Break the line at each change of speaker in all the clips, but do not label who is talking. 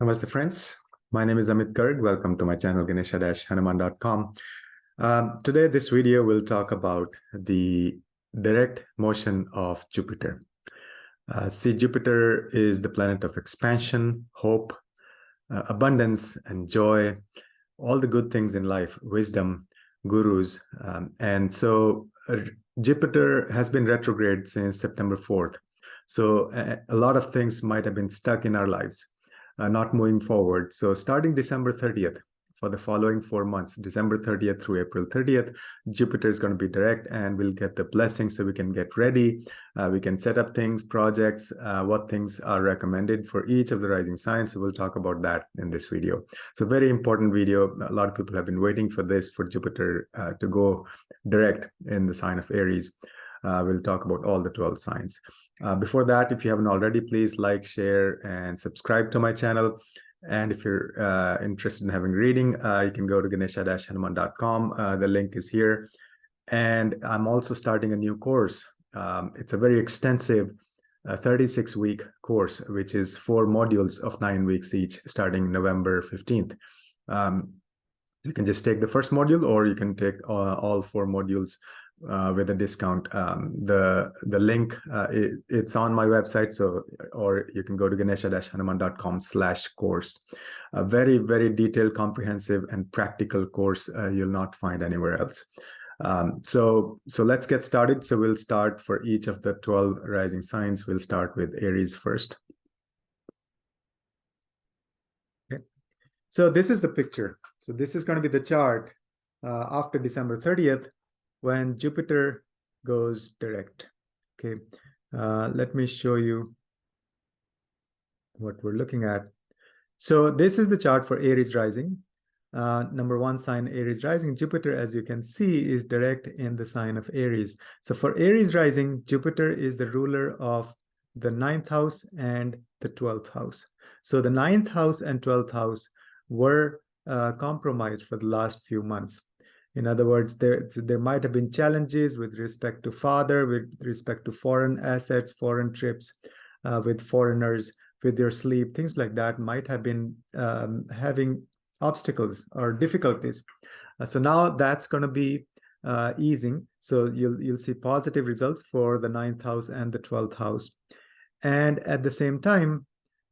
Namaste, friends. My name is Amit. Welcome to my channel, Ganesha-Hanuman.com. Today, this video will talk about the direct motion of Jupiter. See, Jupiter is the planet of expansion, hope, abundance, and joy, all the good things in life, wisdom, gurus. And so Jupiter has been retrograde since September 4th. So a lot of things might have been stuck in our lives. Not moving forward. So starting December 30th, for the following 4 months, December 30th through April 30th, Jupiter is going to be direct and we'll get the blessings so we can get ready. We can set up things, projects, what things are recommended for each of the rising signs. So we'll talk about that in this video. So very important video. A lot of people have been waiting for this, for Jupiter to go direct in the sign of Aries. We'll talk about all the 12 signs. Before that, if you haven't already, please like, share, and subscribe to my channel. And if you're interested in having reading, you can go to Ganesha-Hanuman.com. The link is here. And I'm also starting a new course. It's a very extensive 36-week course, which is 4 modules of 9 weeks each, starting November 15th. You can just take the first module, or you can take all 4 modules with a discount. The link, it's on my website, so, or you can go to ganesha-hanuman.com/course. A very, very detailed, comprehensive, and practical course you'll not find anywhere else. So let's get started. So we'll start for each of the 12 rising signs. We'll start with Aries first. Okay. So this is the picture. So this is going to be the chart after December 30th, when Jupiter goes direct. Okay, let me show you what we're looking at. So this is the chart for Aries rising. Number 1 sign, Aries rising. Jupiter, as you can see, is direct in the sign of Aries. So for Aries rising, Jupiter is the ruler of the 9th house and the 12th house. So the 9th house and 12th house were compromised for the last few months. In other words, there might have been challenges with respect to father, with respect to foreign assets, foreign trips, with foreigners, with your sleep, things like that might have been having obstacles or difficulties. So now that's going to be easing. So you'll see positive results for the 9th house and the 12th house. And at the same time,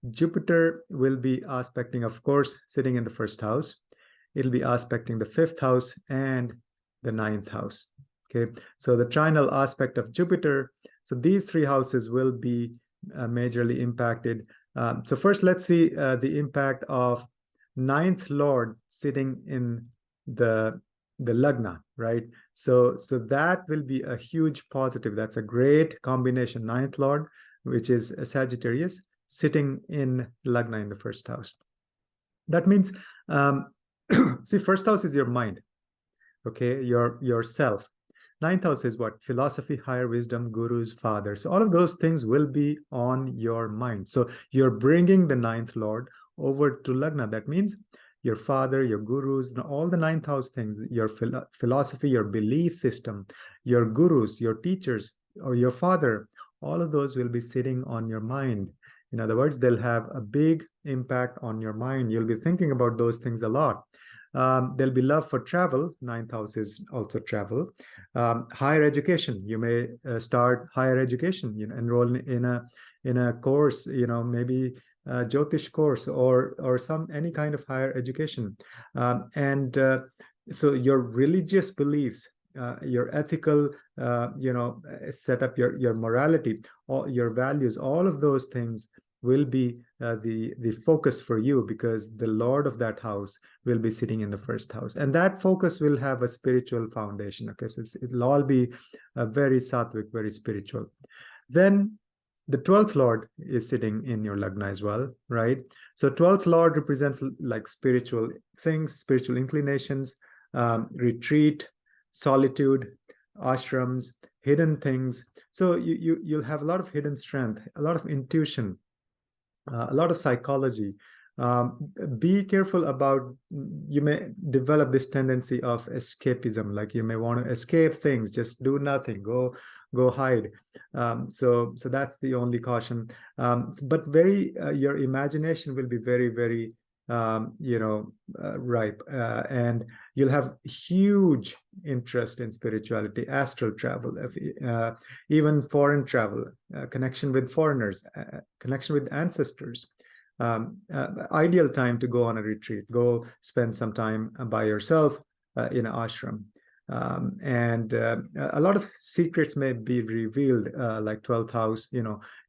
Jupiter will be aspecting, of course, sitting in the 1st house. It'll be aspecting the 5th house and the 9th house. Okay, so the trinal aspect of Jupiter. So these 3 houses will be majorly impacted. So first, let's see the impact of 9th Lord sitting in the Lagna, right? So that will be a huge positive. That's a great combination. 9th Lord, which is a Sagittarius, sitting in Lagna in the 1st house. That means see, 1st house is your mind, okay, yourself. 9th house is what? Philosophy, higher wisdom, gurus, father. So all of those things will be on your mind. So you're bringing the 9th Lord over to Lagna. That means your father, your gurus, all the 9th house things, your philosophy, your belief system, your gurus, your teachers, or your father, all of those will be sitting on your mind. In other words, they'll have a big impact on your mind. You'll be thinking about those things a lot. There'll be love for travel. 9th house is also travel. Higher education. You may start higher education. Enroll in a course. Maybe a Jyotish course or any kind of higher education. So your religious beliefs, your ethical, set up, your morality, all your values, all of those things will be the focus for you, because the Lord of that house will be sitting in the 1st house, and that focus will have a spiritual foundation. Okay, so it'll all be very sattvic, very spiritual. Then the 12th Lord is sitting in your Lagna as well, right? So 12th Lord represents like spiritual things, spiritual inclinations, retreat, solitude, ashrams, hidden things. So you'll have a lot of hidden strength, a lot of intuition, a lot of psychology. Be careful about, you may develop this tendency of escapism, like you may want to escape things, just do nothing, go go hide. So that's the only caution. But your imagination will be very, very ripe, and you'll have huge interest in spirituality, astral travel, even foreign travel, connection with foreigners, connection with ancestors. Ideal time to go on a retreat, go spend some time by yourself in an ashram. And a lot of secrets may be revealed, like 12th house,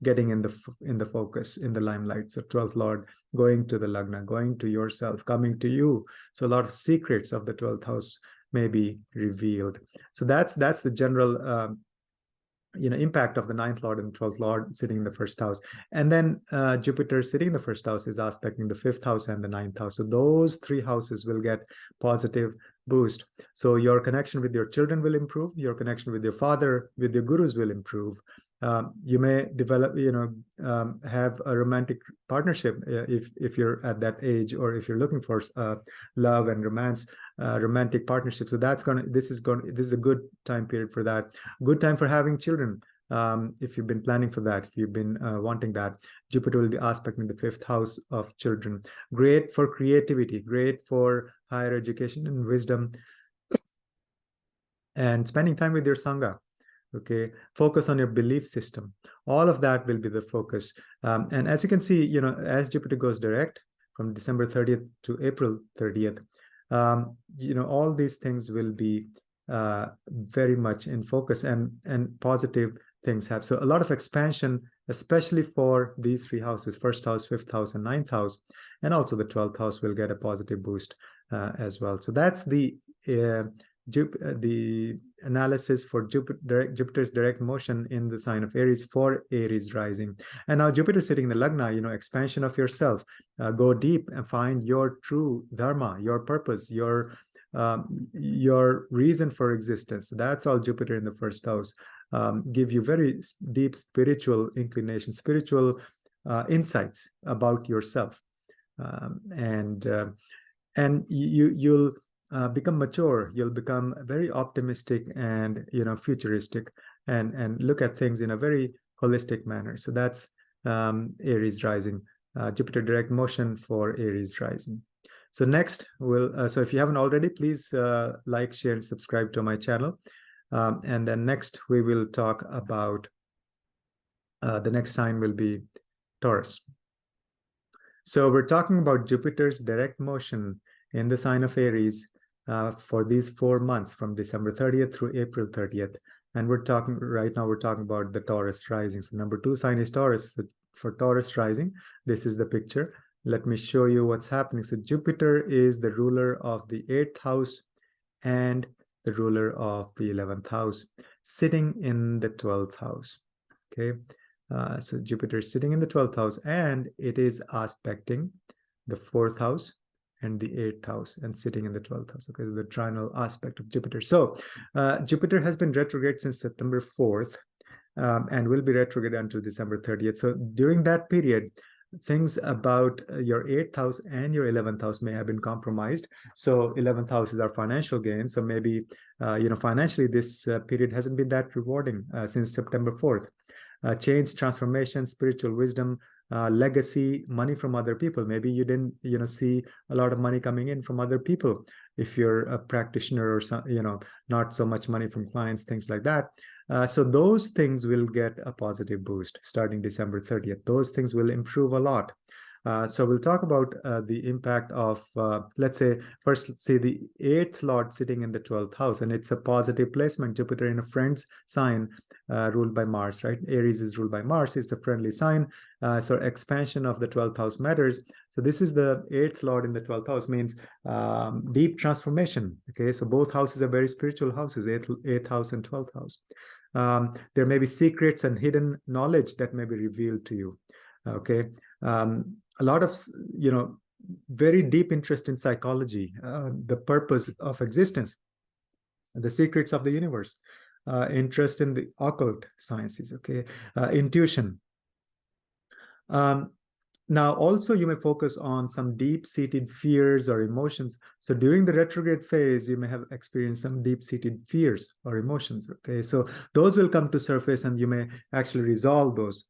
getting in the focus, in the limelight. So 12th lord going to the lagna, going to yourself, coming to you. So a lot of secrets of the 12th house may be revealed. So that's the general impact of the 9th lord and 12th lord sitting in the 1st house. And then Jupiter sitting in the 1st house is aspecting the 5th house and the 9th house. So those 3 houses will get positive boost. So your connection with your children will improve, your connection with your father, with your gurus will improve. You may develop, have a romantic partnership if you're at that age, or if you're looking for love and romance, romantic partnership. So this is a good time period for that. Good time for having children. If you've been planning for that, if you've been wanting that, Jupiter will be aspecting the 5th house of children. Great for creativity, great for higher education and wisdom, and spending time with your Sangha. Okay, focus on your belief system. All of that will be the focus. And as you can see, as Jupiter goes direct from December 30th to April 30th, all these things will be very much in focus, and positive things have. So a lot of expansion, especially for these 3 houses, 1st house, 5th house, and 9th house, and also the 12th house will get a positive boost as well. So that's the analysis for Jupiter's direct motion in the sign of Aries for Aries rising. And now Jupiter sitting in the Lagna, expansion of yourself, go deep and find your true dharma, your purpose, your reason for existence. That's all Jupiter in the 1st house. Give you very deep spiritual inclination, spiritual insights about yourself, and you'll become mature. You'll become very optimistic and futuristic, and look at things in a very holistic manner. So that's Aries rising, Jupiter direct motion for Aries rising. So next, so if you haven't already, please like, share, and subscribe to my channel. And then next we will talk about the next sign will be Taurus. So we're talking about Jupiter's direct motion in the sign of Aries for these 4 months, from December 30th through April 30th. And we're talking about the Taurus rising. So number 2 sign is Taurus. So for Taurus rising, this is the picture. Let me show you what's happening. So Jupiter is the ruler of the 8th house and the ruler of the 11th house, sitting in the 12th house. Okay, so Jupiter is sitting in the 12th house, and it is aspecting the 4th house and the 8th house, and sitting in the 12th house. Okay, the trinal aspect of Jupiter. So Jupiter has been retrograde since September 4th, and will be retrograde until December 30th. So during that period, things about your 8th house and your 11th house may have been compromised. So 11th house is our financial gain. So maybe financially this period hasn't been that rewarding since September 4th. Change, transformation, spiritual wisdom, legacy, money from other people. Maybe you didn't see a lot of money coming in from other people if you're a practitioner, or not so much money from clients, things like that. So those things will get a positive boost starting December 30th. Those things will improve a lot. So we'll talk about the impact of, let's say, first, let's see the 8th lord sitting in the 12th house, and it's a positive placement. Jupiter in a friend's sign, ruled by Mars, right? Aries is ruled by Mars, it's the friendly sign. So expansion of the 12th house matters. So this is the 8th lord in the 12th house, means deep transformation. Okay, so both houses are very spiritual houses, 8th house and 12th house. There may be secrets and hidden knowledge that may be revealed to you. Okay, a lot of very deep interest in psychology, the purpose of existence, the secrets of the universe, interest in the occult sciences. Okay, intuition. Now, also, you may focus on some deep-seated fears or emotions. So during the retrograde phase, you may have experienced some deep-seated fears or emotions. Okay, so those will come to surface, and you may actually resolve those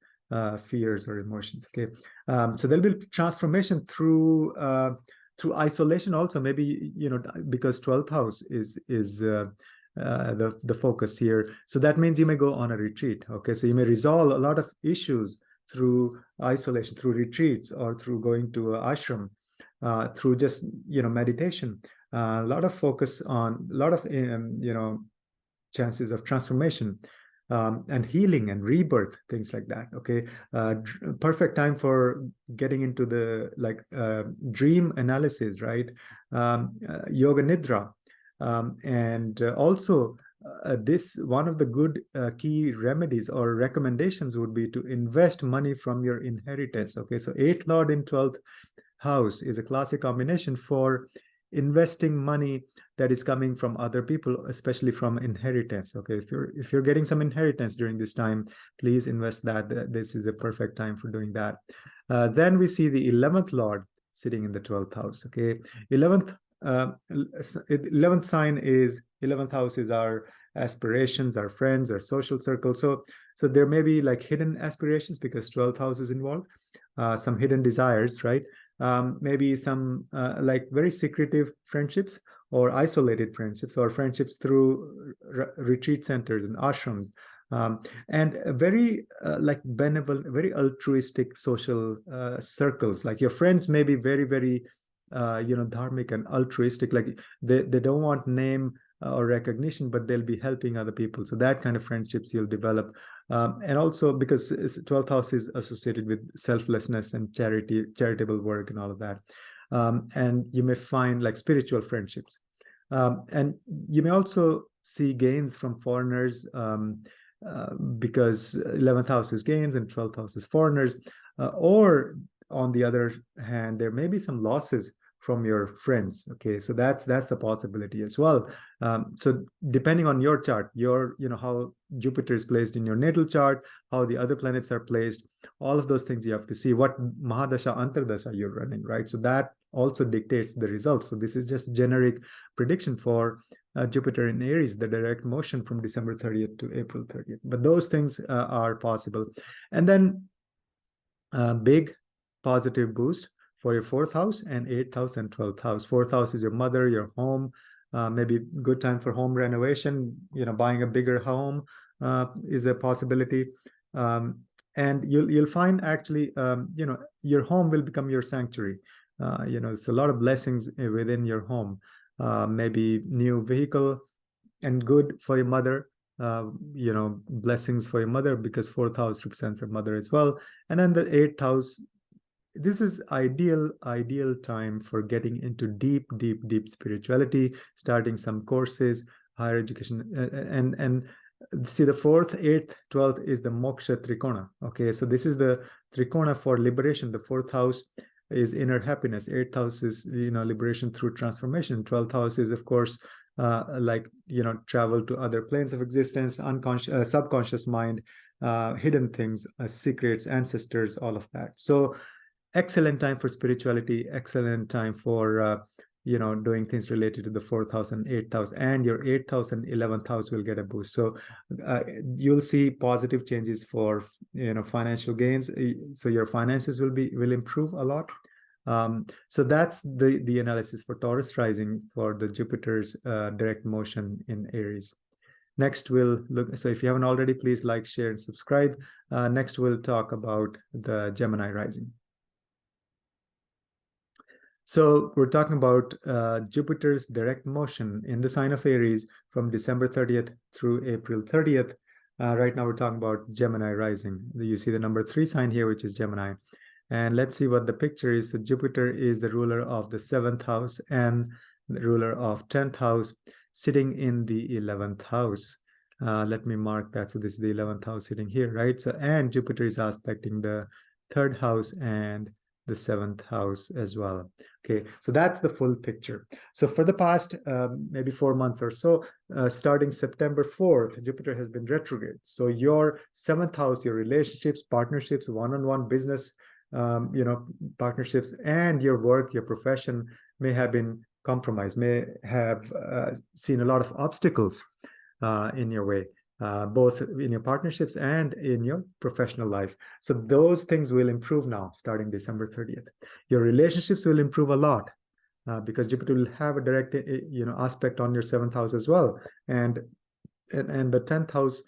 fears or emotions. Okay, so there'll be transformation through isolation. Also, maybe because 12th house is the focus here. So that means you may go on a retreat. Okay, so you may resolve a lot of issues through isolation, through retreats, or through going to an ashram, through just meditation. A lot of focus on a lot of chances of transformation, and healing and rebirth, things like that. Okay, perfect time for getting into the dream analysis, right? Yoga nidra, and also this one of the good key remedies or recommendations would be to invest money from your inheritance. Okay, so 8th lord in 12th house is a classic combination for investing money that is coming from other people, especially from inheritance. Okay, if you're getting some inheritance during this time, please invest that. This is a perfect time for doing that. Then we see the 11th lord sitting in the 12th house. Okay, 11th sign is 11th house is our aspirations, our friends, our social circle. So there may be like hidden aspirations because 12th house is involved, some hidden desires, right? Maybe some like very secretive friendships, or isolated friendships, or friendships through retreat centers and ashrams, and very like benevolent, very altruistic social circles. Like your friends may be very, very dharmic and altruistic, like they don't want name or recognition, but they'll be helping other people. So that kind of friendships you'll develop. And also because 12th house is associated with selflessness and charitable work and all of that. And you may find like spiritual friendships. And you may also see gains from foreigners, because 11th house is gains and 12th house is foreigners. Or on the other hand, there may be some losses from your friends. Okay, so that's a possibility as well. So depending on your chart, how Jupiter is placed in your natal chart, how the other planets are placed, all of those things you have to see what Mahadasha Antardasha you're running, right? So that also dictates the results. So this is just generic prediction for Jupiter in Aries, the direct motion from December 30th to April 30th. But those things are possible. And then big positive boost for your 4th house and 8th house and 12th house. 4th house is your mother, your home, maybe good time for home renovation, buying a bigger home is a possibility. And you'll find actually, your home will become your sanctuary. It's a lot of blessings within your home. Maybe new vehicle, and good for your mother. Blessings for your mother, because 4th house represents your mother as well. And then the 8th house, this is ideal time for getting into deep spirituality, starting some courses, higher education, and see, the 4th, 8th, 12th is the moksha trikona. Okay, so this is the trikona for liberation. The 4th house is inner happiness, 8th house is liberation through transformation, 12th house is of course travel to other planes of existence, unconscious, subconscious mind, hidden things, secrets, ancestors, all of that. So excellent time for spirituality, excellent time for doing things related to the 4th house and 8th house, and your 8th house and 11th house will get a boost. So you'll see positive changes for financial gains. So your finances will improve a lot. So that's the analysis for Taurus rising for the Jupiter's direct motion in Aries. Next, we'll look. So if you haven't already, please like, share, and subscribe. Next, we'll talk about the Gemini rising. So we're talking about Jupiter's direct motion in the sign of Aries from December 30th through April 30th. Right now, we're talking about Gemini rising. You see the number 3 sign here, which is Gemini. And let's see what the picture is. So Jupiter is the ruler of the 7th house and the ruler of 10th house, sitting in the 11th house. Let me mark that. So this is the 11th house sitting here, right? So, and Jupiter is aspecting the 3rd house and the 7th house as well. Okay, so that's the full picture. So for the past maybe 4 months or so, starting September 4th, Jupiter has been retrograde. So your 7th house, your relationships, partnerships, one-on-one business partnerships and your work, your profession may have been compromised, may have seen a lot of obstacles in your way, both in your partnerships and in your professional life. So those things will improve now, starting December 30th. Your relationships will improve a lot because Jupiter will have a direct, aspect on your 7th house as well, and the 10th house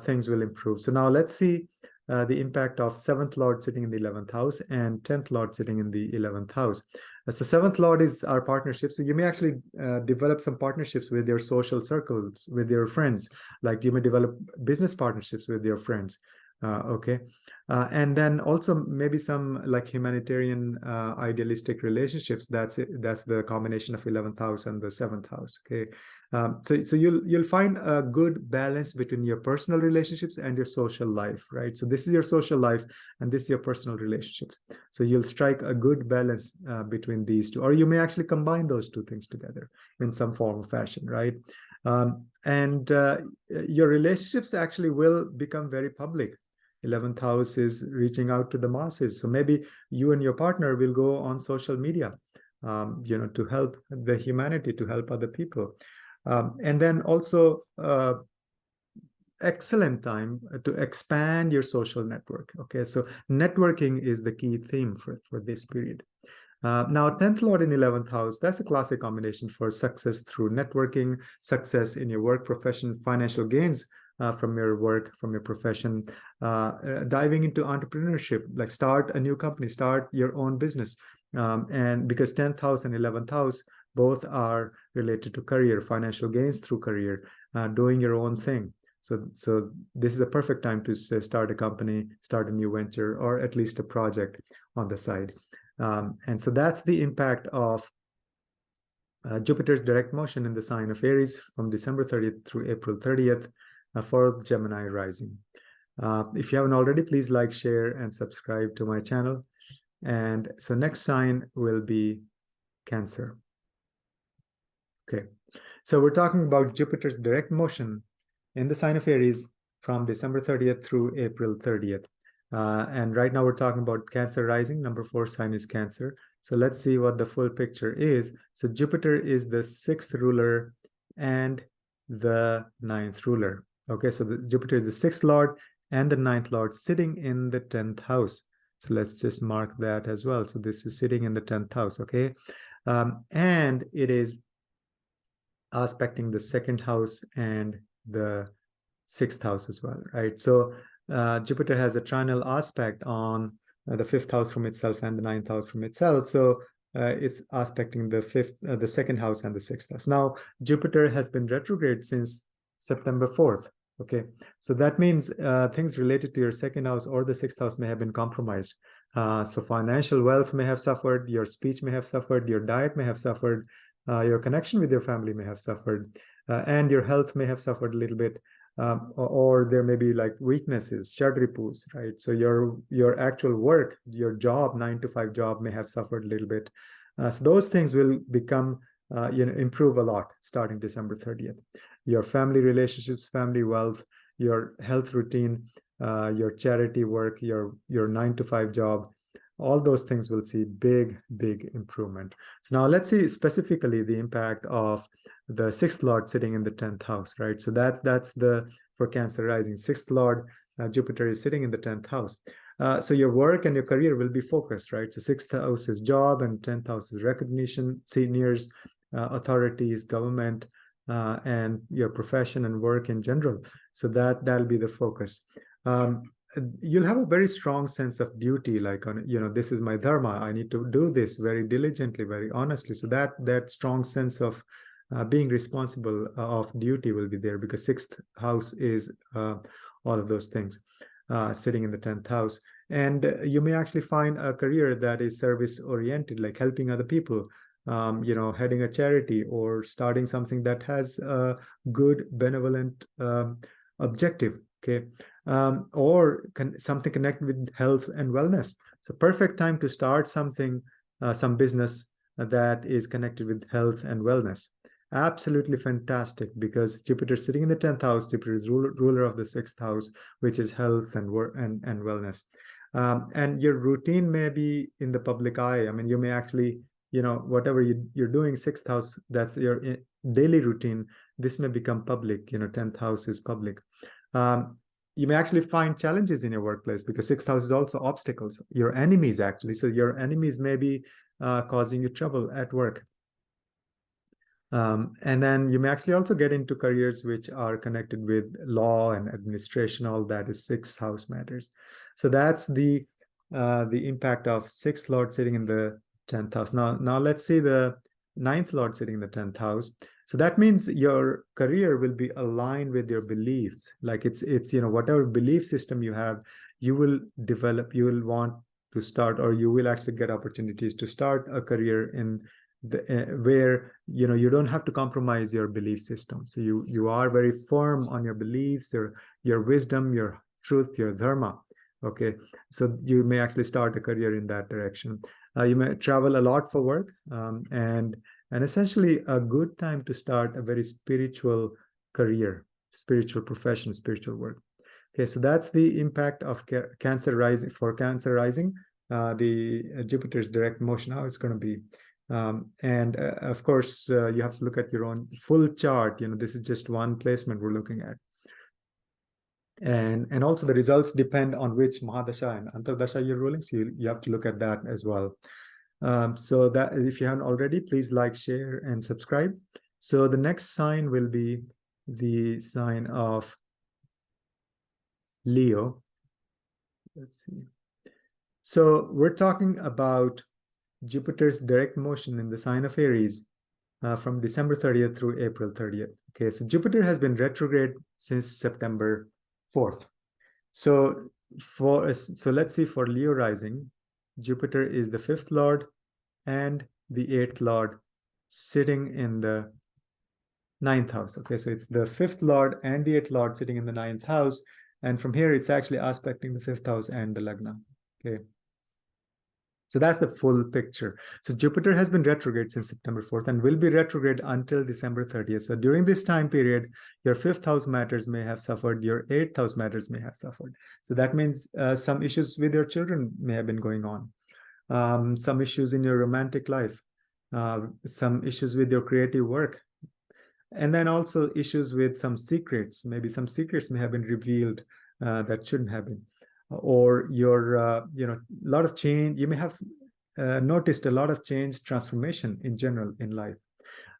things will improve. So now let's see the impact of 7th Lord sitting in the 11th house and 10th Lord sitting in the 11th house. So 7th Lord is our partnership. So you may actually develop some partnerships with your social circles, with your friends. Like you may develop business partnerships with your friends. Okay. And then also maybe some like humanitarian idealistic relationships. That's it. That's the combination of 11th house and the 7th house. Okay. So you'll find a good balance between your personal relationships and your social life, right? So this is your social life and this is your personal relationships. So you'll strike a good balance between these two, or you may actually combine those two things together in some form or fashion, right? And your relationships actually will become very public. 11th house is reaching out to the masses. So maybe you and your partner will go on social media, to help the humanity, to help other people. And then also excellent time to expand your social network. Okay, so networking is the key theme for this period. Now, 10th Lord in 11th house, that's a classic combination for success through networking, success in your work profession, financial gains from your work, from your profession, diving into entrepreneurship, like start a new company, start your own business. And because 10th house and 11th house both are related to career, financial gains through career, doing your own thing. So this is a perfect time to say, start a company, start a new venture, or at least a project on the side. And so that's the impact of Jupiter's direct motion in the sign of Aries from December 30th through April 30th for Gemini rising. If you haven't already, please like, share, and subscribe to my channel. And so next sign will be Cancer. Okay, so we're talking about Jupiter's direct motion in the sign of Aries from December 30th through April 30th. And right now we're talking about Cancer rising. Number 4 sign is Cancer. So let's see what the full picture is. So Jupiter is the 6th ruler and the 9th ruler. Okay, so Jupiter is the 6th lord and the 9th lord sitting in the 10th house. So let's just mark that as well. So this is sitting in the 10th house, okay? And it is aspecting the 2nd house and the 6th house as well, right? So Jupiter has a trinal aspect on the 5th house from itself and the 9th house from itself. So it's aspecting the 2nd house and the 6th house. Now, Jupiter has been retrograde since September 4th. Okay, so that means things related to your 2nd house or the 6th house may have been compromised. So financial wealth may have suffered, your speech may have suffered, your diet may have suffered, your connection with your family may have suffered, and your health may have suffered a little bit. Or there may be like weaknesses, shadripus, right? So your actual work, your job, 9-to-5 job may have suffered a little bit. So those things will become, improve a lot starting December 30th. Your family relationships, family wealth, your health routine, your charity work, your 9-to-5 job, all those things will see big improvement. So now let's see specifically the impact of the 6th lord sitting in the 10th house, right? So that's the for Cancer rising 6th lord, Jupiter is sitting in the 10th house. So your work and your career will be focused, right? So 6th house is job and 10th house is recognition, seniors, authorities, government, and your profession and work in general. So that'll be the focus. You'll have a very strong sense of duty, like, this is my dharma, I need to do this very diligently, very honestly. So that strong sense of being responsible of duty will be there, because 6th house is all of those things sitting in the 10th house. And you may actually find a career that is service oriented, like helping other people, heading a charity or starting something that has a good benevolent objective, okay? Or something connected with health and wellness. So perfect time to start something, some business that is connected with health and wellness. Absolutely fantastic, because Jupiter is sitting in the 10th house. Jupiter is ruler of the 6th house, which is health and work and wellness. And your routine may be in the public eye. I mean, you may actually, whatever you're doing, sixth house, that's your daily routine. This may become public. 10th house is public. You may actually find challenges in your workplace because sixth house is also obstacles, your enemies actually. So your enemies may be causing you trouble at work. And then you may actually also get into careers which are connected with law and administration. All that is sixth house matters. So that's the impact of sixth lord sitting in the 10th house. Now let's see the ninth lord sitting in the 10th house. So that means your career will be aligned with your beliefs. Like it's whatever belief system you have, you will develop, you will want to start, or you will actually get opportunities to start a career in where you don't have to compromise your belief system. So you are very firm on your beliefs, your wisdom, your truth, your dharma. Okay, so you may actually start a career in that direction. You may travel a lot for work, and essentially a good time to start a very spiritual career, spiritual profession, spiritual work. Okay, so that's the impact of Cancer rising. For Cancer rising, the Jupiter's direct motion, how it's going to be. And of course, you have to look at your own full chart. This is just one placement we're looking at. And also the results depend on which Mahadasha and Antardasha you're ruling. So you have to look at that as well. So that if you haven't already, please like, share, and subscribe. So the next sign will be the sign of Leo. Let's see. So we're talking about Jupiter's direct motion in the sign of Aries from December 30th through April 30th. Okay, so Jupiter has been retrograde since September 4th. So let's see, for Leo rising, Jupiter is the 5th lord and the 8th lord sitting in the 9th house. Okay, so it's the 5th lord and the 8th lord sitting in the 9th house. And from here, it's actually aspecting the 5th house and the Lagna. Okay. So that's the full picture. So Jupiter has been retrograde since September 4th and will be retrograde until December 30th. So during this time period, your 5th house matters may have suffered, your 8th house matters may have suffered. So that means some issues with your children may have been going on, some issues in your romantic life, some issues with your creative work, and then also issues with some secrets. Maybe some secrets may have been revealed that shouldn't have been. Or your a lot of change. You may have noticed a lot of change, transformation in general in life.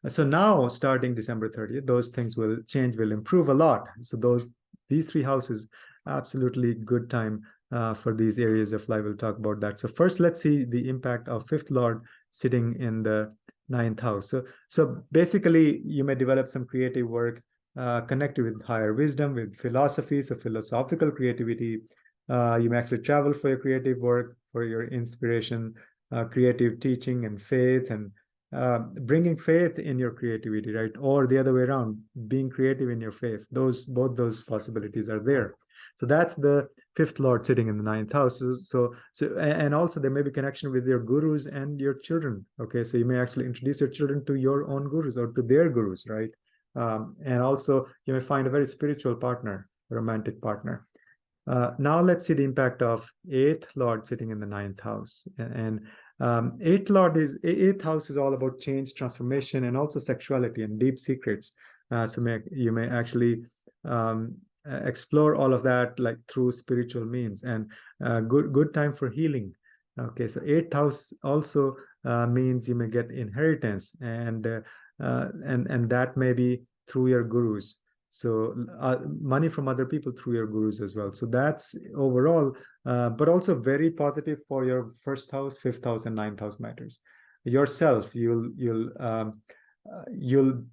So now, starting December 30th, those things will change, will improve a lot. So these three houses, absolutely good time for these areas of life. We'll talk about that. So first, let's see the impact of 5th lord sitting in the 9th house. So basically, you may develop some creative work connected with higher wisdom, with philosophy, so philosophical creativity. You may actually travel for your creative work, for your inspiration, creative teaching and faith, and bringing faith in your creativity, right? Or the other way around, being creative in your faith. Both those possibilities are there. So that's the 5th lord sitting in the 9th house. So and also there may be connection with your gurus and your children. Okay, so you may actually introduce your children to your own gurus or to their gurus, right? And also you may find a very spiritual partner, romantic partner. Now let's see the impact of 8th lord sitting in the 9th house. And 8th house is all about change, transformation, and also sexuality and deep secrets. So you may actually explore all of that like through spiritual means, and good time for healing. Okay, so 8th house also means you may get inheritance, and that may be through your gurus. So money from other people through your gurus as well. So that's overall, but also very positive for your 1st house, 5th house, and 9th house matters. Yourself, you'll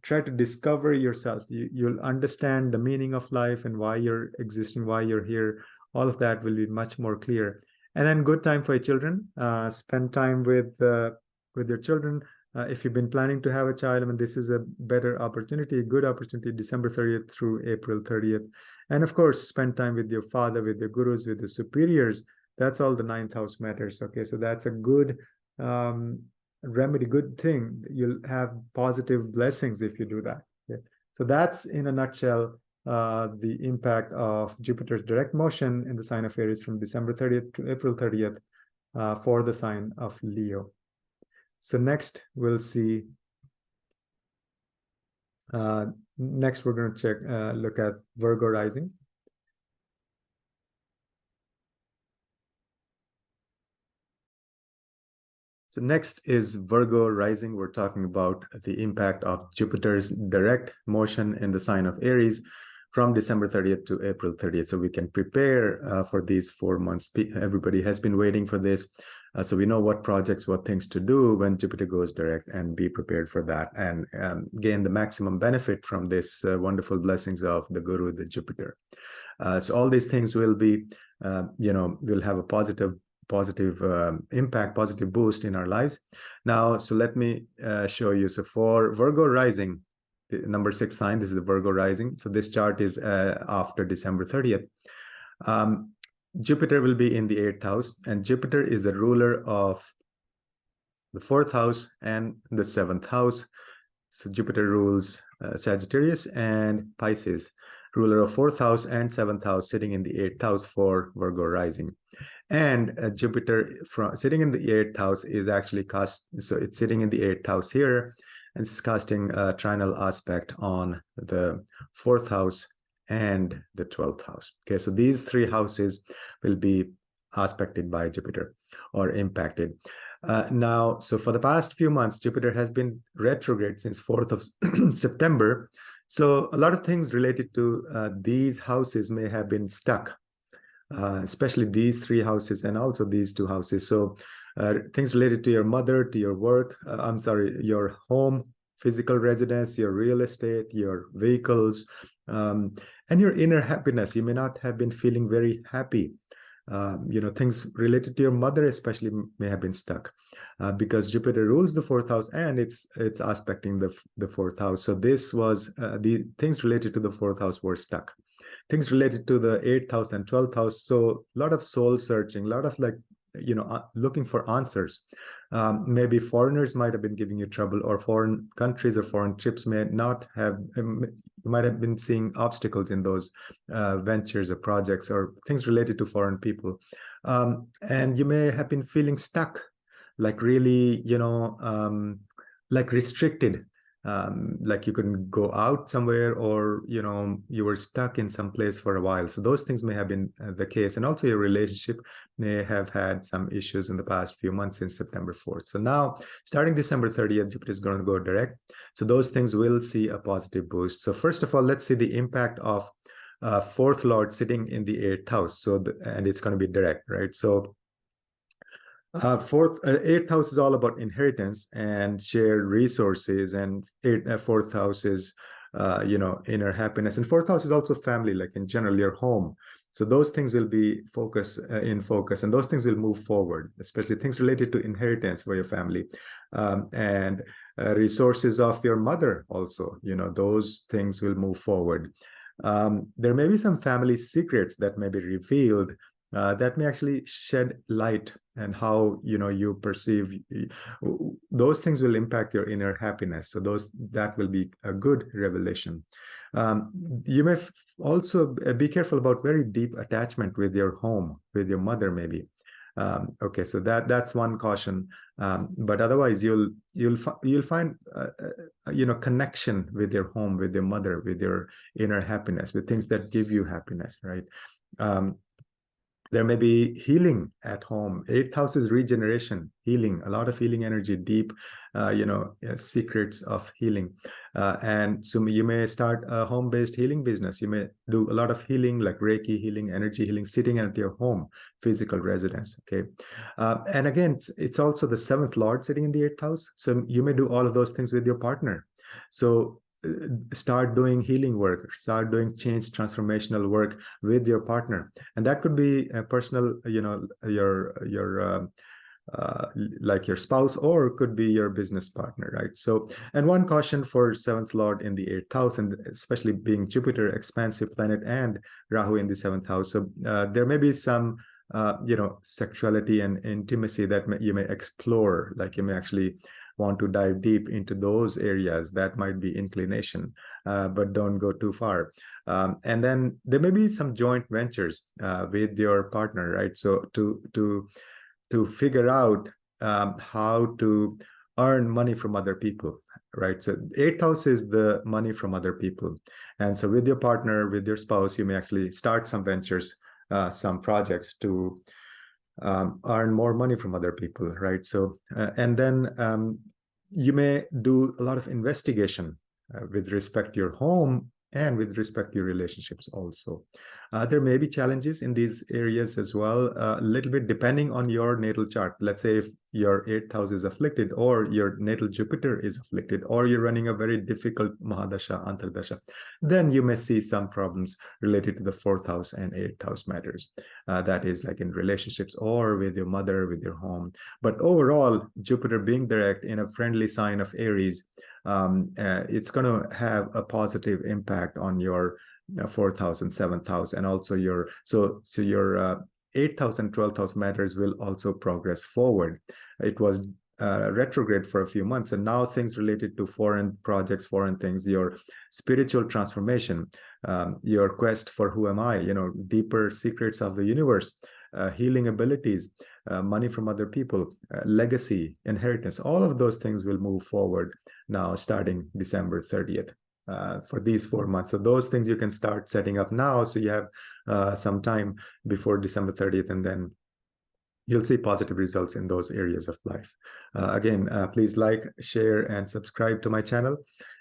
try to discover yourself. You'll understand the meaning of life and why you're existing, why you're here. All of that will be much more clear. And then good time for your children. Spend time with your children. If you've been planning to have a child, I mean, this is a better opportunity, a good opportunity, December 30th through April 30th. And of course, spend time with your father, with your gurus, with the superiors. That's all the 9th house matters. Okay, so that's a good remedy, good thing. You'll have positive blessings if you do that. Okay? So that's in a nutshell the impact of Jupiter's direct motion in the sign of Aries from December 30th to April 30th for the sign of Leo. So next we'll see, next we're going to look at Virgo rising. So next is Virgo rising. We're talking about the impact of Jupiter's direct motion in the sign of Aries from December 30th to April 30th. So we can prepare for these 4 months. Everybody has been waiting for this. So we know what projects, what things to do when Jupiter goes direct, and be prepared for that, and gain the maximum benefit from this wonderful blessings of the Guru, the Jupiter. So all these things will be, will have a positive impact, positive boost in our lives. Now, so let me show you. So for Virgo rising, number 6 sign, this is the Virgo rising. So this chart is after December 30th. Jupiter will be in the 8th house, and Jupiter is the ruler of the 4th house and the 7th house. So Jupiter rules Sagittarius and Pisces, ruler of 4th house and 7th house, sitting in the 8th house for Virgo rising. And Jupiter sitting in the 8th house is actually so it's sitting in the 8th house here, and it's casting a trinal aspect on the 4th house and the 12th house. Okay, so these 3 houses will be aspected by Jupiter or impacted. Now, so for the past few months, Jupiter has been retrograde since 4th of September. So a lot of things related to these houses may have been stuck, especially these 3 houses and also these 2 houses. So things related to your mother, to your work, your home, physical residence, your real estate, your vehicles, and your inner happiness. You may not have been feeling very happy. Things related to your mother especially may have been stuck because Jupiter rules the 4th house, and it's aspecting the 4th house. So this was the things related to the 4th house were stuck. Things related to the 8th house and 12th house. So a lot of soul searching, a lot of looking for answers. Maybe foreigners might have been giving you trouble, or foreign countries or foreign trips may not have, you might have been seeing obstacles in those ventures or projects or things related to foreign people. And you may have been feeling stuck, like really, like restricted. Like you couldn't go out somewhere, or you were stuck in some place for a while. So those things may have been the case, and also your relationship may have had some issues in the past few months since September 4th. So now, starting December 30th, Jupiter is going to go direct. So those things will see a positive boost. So first of all, let's see the impact of 4th Lord sitting in the 8th house. So and it's going to be direct, right? So 8th house is all about inheritance and shared resources, and 4th house is inner happiness, and 4th house is also family, like in general your home. So those things will be in focus, and those things will move forward, especially things related to inheritance for your family, and resources of your mother also. Those things will move forward. There may be some family secrets that may be revealed that may actually shed light, and how you perceive those things will impact your inner happiness. So that will be a good revelation. You may also be careful about very deep attachment with your home, with your mother maybe. Okay, so that's one caution, but otherwise you'll find connection with your home, with your mother, with your inner happiness, with things that give you happiness, right? There may be healing at home. 8th house is regeneration, healing, a lot of healing energy, deep, secrets of healing. And so you may start a home-based healing business. You may do a lot of healing, like Reiki healing, energy healing, sitting at your home, physical residence, okay? And again, it's also the 7th Lord sitting in the 8th house. So you may do all of those things with your partner. So start doing healing work, start doing change transformational work with your partner, and that could be a personal, your like your spouse, or it could be your business partner, right? So, and one caution for 7th Lord in the 8th house, and especially being Jupiter, expansive planet, and Rahu in the 7th house. So there may be some sexuality and intimacy that you may explore, like you may actually want to dive deep into those areas. That might be inclination, but don't go too far. And then there may be some joint ventures with your partner, right? So to figure out how to earn money from other people, right? So eighth house is the money from other people. And so with your partner, with your spouse, you may actually start some ventures, some projects to earn more money from other people, right? So, and then you may do a lot of investigation with respect to your home and with respect to your relationships also. There may be challenges in these areas as well, a little bit depending on your natal chart. Let's say if your eighth house is afflicted, or your natal Jupiter is afflicted, or you're running a very difficult Mahadasha, Antardasha, then you may see some problems related to the fourth house and eighth house matters. That is like in relationships or with your mother, with your home. But overall, Jupiter being direct in a friendly sign of Aries, it's going to have a positive impact on your fourth house and seventh house, and also your your eighth house and 12th house matters will also progress forward. It was retrograde for a few months, and now things related to foreign projects, foreign things, your spiritual transformation, your quest for who am I, deeper secrets of the universe, healing abilities, money from other people, legacy, inheritance, all of those things will move forward now starting December 30th. For these 4 months. So those things you can start setting up now. So you have some time before December 30th, and then you'll see positive results in those areas of life. Again, please like, share, and subscribe to my channel.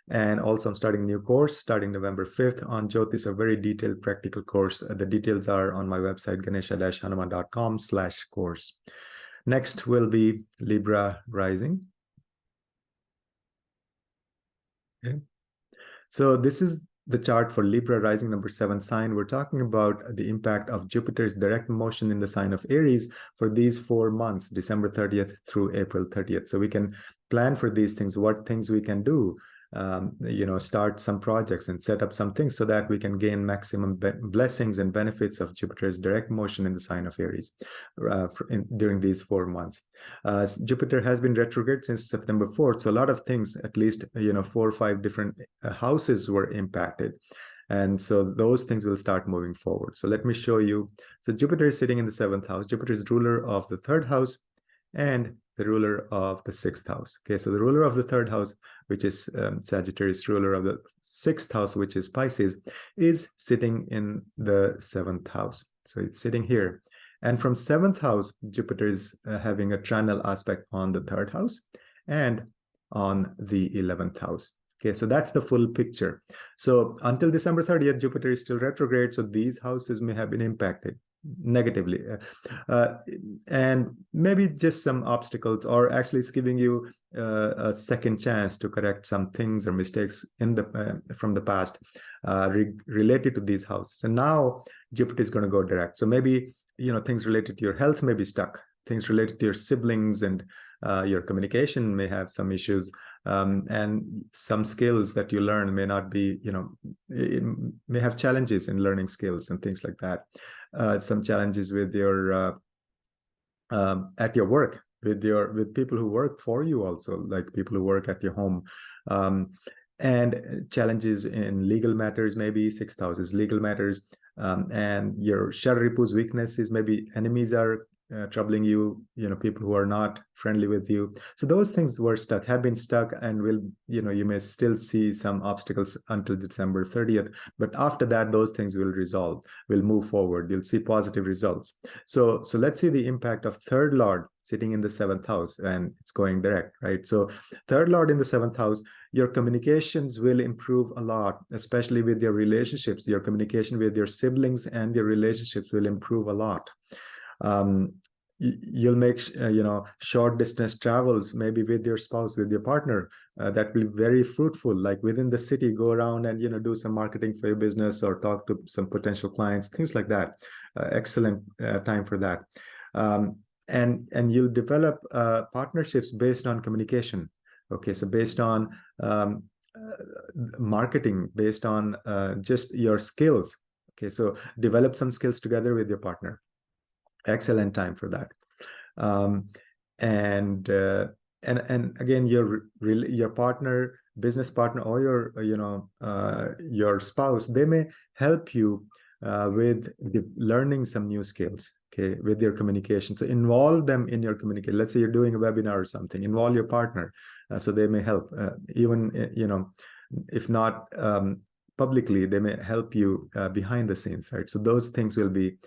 And also I'm starting a new course starting November 5th on Jyotish, a very detailed practical course. The details are on my website, Ganesha-Hanuman.com/course. Next will be Libra rising. Okay. So this is the chart for Libra rising, number 7 sign. We're talking about the impact of Jupiter's direct motion in the sign of Aries for these 4 months, December 30th through April 30th. So we can plan for these things, what things we can do, start some projects and set up some things so that we can gain maximum blessings and benefits of Jupiter's direct motion in the sign of Aries during these 4 months. Jupiter has been retrograde since September 4th. So a lot of things, at least, 4 or 5 different houses were impacted. And so those things will start moving forward. So let me show you. So Jupiter is sitting in the 7th house. Jupiter is ruler of the 3rd house and the ruler of the 6th house. Okay, so the ruler of the 3rd house, which is Sagittarius, ruler of the 6th house, which is Pisces, is sitting in the 7th house. So it's sitting here. And from 7th house, Jupiter is having a trinal aspect on the 3rd house and on the 11th house. Okay, so that's the full picture. So until December 30th, Jupiter is still retrograde. So these houses may have been impacted negatively, and maybe just some obstacles, or actually it's giving you a second chance to correct some things or mistakes in the from the past related to these houses. And now Jupiter is going to go direct. So maybe things related to your health may be stuck. Things related to your siblings and your communication may have some issues, and some skills that you learn may not be, it may have challenges in learning skills and things like that. Some challenges with your at your work, with people who work for you, also like people who work at your home, and challenges in legal matters, maybe 6th house is legal matters, and your Shararipu's weaknesses, maybe enemies are troubling you, people who are not friendly with you. So those things have been stuck, and will, you may still see some obstacles until December 30th. But after that, those things will resolve, will move forward. You'll see positive results. So let's see the impact of 3rd Lord sitting in the 7th house, and it's going direct, right? So 3rd Lord in the 7th house, your communications will improve a lot, especially with your relationships. Your communication with your siblings and your relationships will improve a lot. You'll make short distance travels, maybe with your spouse, with your partner, that will be very fruitful, like within the city, go around and do some marketing for your business, or talk to some potential clients, things like that. Excellent time for that. And you'll develop partnerships based on communication. Okay, so based on marketing, based on just your skills. Okay, so develop some skills together with your partner. Excellent time for that. Um, and again, your partner, business partner, or your spouse, they may help you with learning some new skills, okay, with your communication. So involve them in your communication. Let's say you're doing a webinar or something, involve your partner, so they may help, even if not publicly, they may help you behind the scenes, right? So those things will be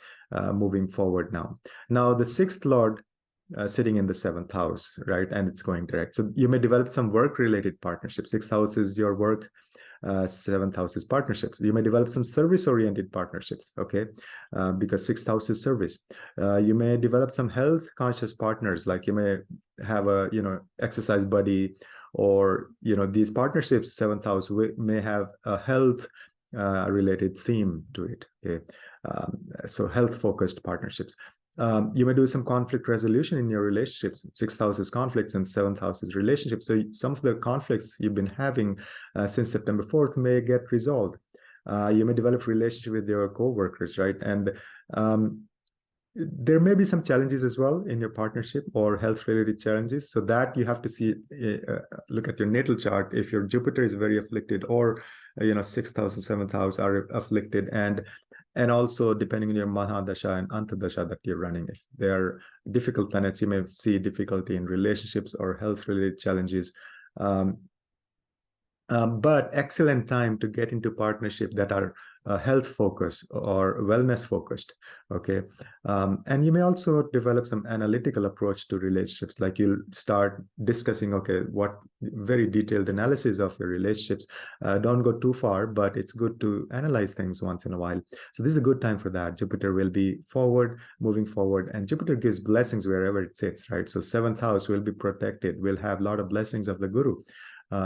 moving forward now. Now the sixth lord sitting in the seventh house, right? And it's going direct. So you may develop some work-related partnerships. Sixth house is your work, seventh house is partnerships. You may develop some service-oriented partnerships, okay? Because sixth house is service. You may develop some health-conscious partners, like you may have a, exercise buddy, or, these partnerships, seventh house may have a health related theme to it, okay? So health-focused partnerships. You may do some conflict resolution in your relationships. Sixth house is conflicts and seventh house is relationships. So some of the conflicts you've been having since September 4th may get resolved. You may develop relationship with your co-workers, right? And there may be some challenges as well in your partnership, or health-related challenges. So that you have to see, look at your natal chart. If your Jupiter is very afflicted, or sixth house and seventh house are afflicted, and also depending on your Mahadasha and Antardasha that you're running. If they are difficult planets, you may see difficulty in relationships or health-related challenges. But excellent time to get into partnership that are health focused or wellness focused, okay? And you may also develop some analytical approach to relationships, like you'll start discussing, okay, what very detailed analysis of your relationships. Don't go too far, but it's good to analyze things once in a while. So this is a good time for that. Jupiter will be moving forward, and Jupiter gives blessings wherever it sits, right? So seventh house will be protected, will have a lot of blessings of the Guru.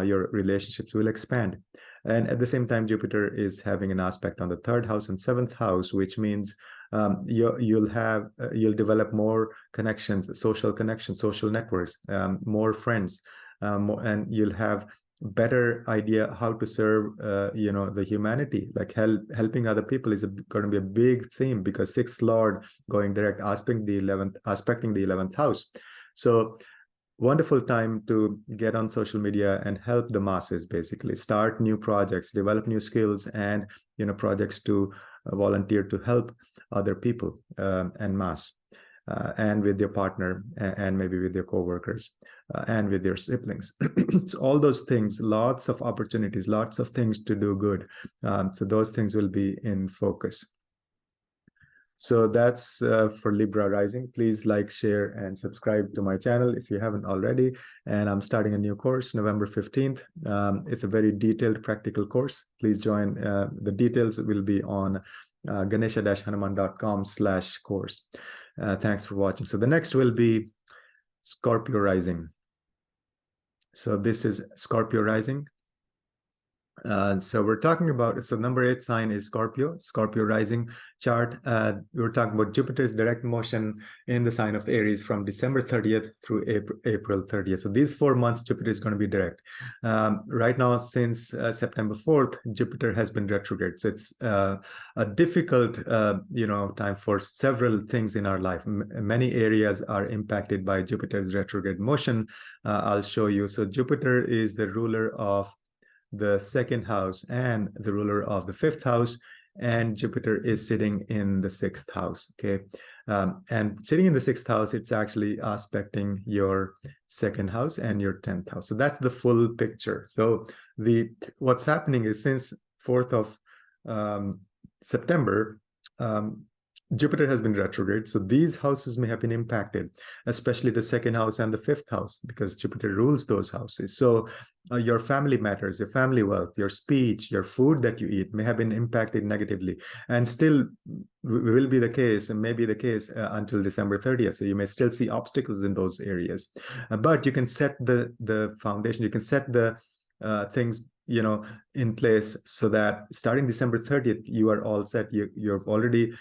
Your relationships will expand. And at the same time, Jupiter is having an aspect on the third house and seventh house, which means you'll develop more connections, social connections, social networks, more friends, and you'll have better idea how to serve the humanity. Like helping other people is going to be a big theme, because sixth lord going direct, aspecting the 11th house. So wonderful time to get on social media and help the masses, basically start new projects, develop new skills, and projects to volunteer to help other people en masse, and with your partner, and maybe with your co-workers, and with your siblings. So all those things, lots of opportunities, lots of things to do good. So those things will be in focus. So that's for Libra rising. Please like, share, and subscribe to my channel if you haven't already. And I'm starting a new course November 15th. It's a very detailed practical course. Please join. The details will be on Ganesha-Hanuman.com/course. Thanks for watching. So the next will be Scorpio rising. So this is Scorpio rising. So we're talking about, so number 8 sign is Scorpio rising chart. We're talking about Jupiter's direct motion in the sign of Aries from December 30th through April 30th. So these 4 months, Jupiter is going to be direct. Right now, since September 4th, Jupiter has been retrograde. So it's a difficult, time for several things in our life. Many areas are impacted by Jupiter's retrograde motion. I'll show you. So Jupiter is the ruler of the second house and the ruler of the fifth house, and Jupiter is sitting in the sixth house, okay? And sitting in the sixth house, it's actually aspecting your second house and your 10th house. So that's the full picture. So what's happening is, since 4th of September, Jupiter has been retrograde, so these houses may have been impacted, especially the second house and the fifth house, because Jupiter rules those houses. So your family matters, your family wealth, your speech, your food that you eat may have been impacted negatively, and still will be the case, and may be the case until December 30th. So you may still see obstacles in those areas, but you can set the foundation, you can set the things in place, so that starting December 30th, you are all set. You've already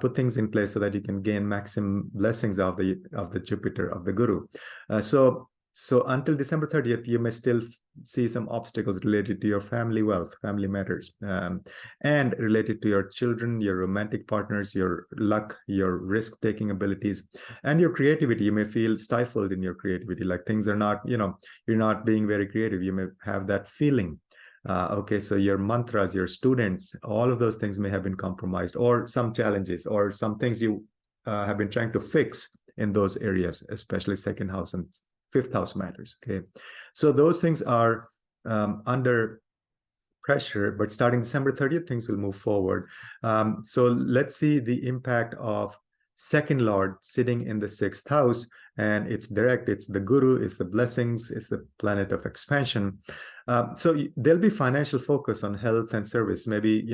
put things in place so that you can gain maximum blessings of the Jupiter, of the Guru. So So until December 30th, you may still see some obstacles related to your family wealth, family matters, and related to your children, your romantic partners, your luck, your risk-taking abilities, and your creativity. You may feel stifled in your creativity, like things are not, you're not being very creative. You may have that feeling. Okay, so your mantras, your students, all of those things may have been compromised, or some challenges, or some things you have been trying to fix in those areas, especially second house and fifth house matters. Okay, so those things are under pressure, but starting December 30th, things will move forward. So let's see the impact of second lord sitting in the sixth house, and it's direct, it's the guru, it's the blessings, it's the planet of expansion. So there'll be financial focus on health and service. Maybe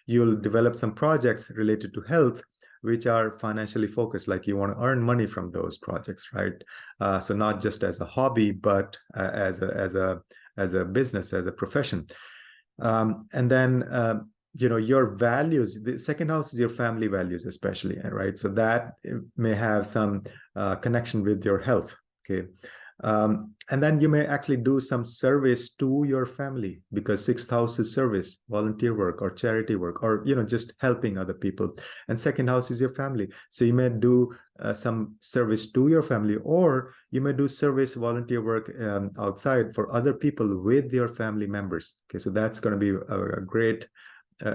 you'll develop some projects related to health which are financially focused, like you want to earn money from those projects, right? So not just as a hobby, but as a business, as a profession. And then your values, the second house is your family values, especially, right? So that may have some connection with your health. Okay. And then you may actually do some service to your family, because sixth house is service, volunteer work, or charity work, or just helping other people. And second house is your family, so you may do some service to your family, or you may do service, volunteer work outside for other people with your family members. Okay, so that's going to be a great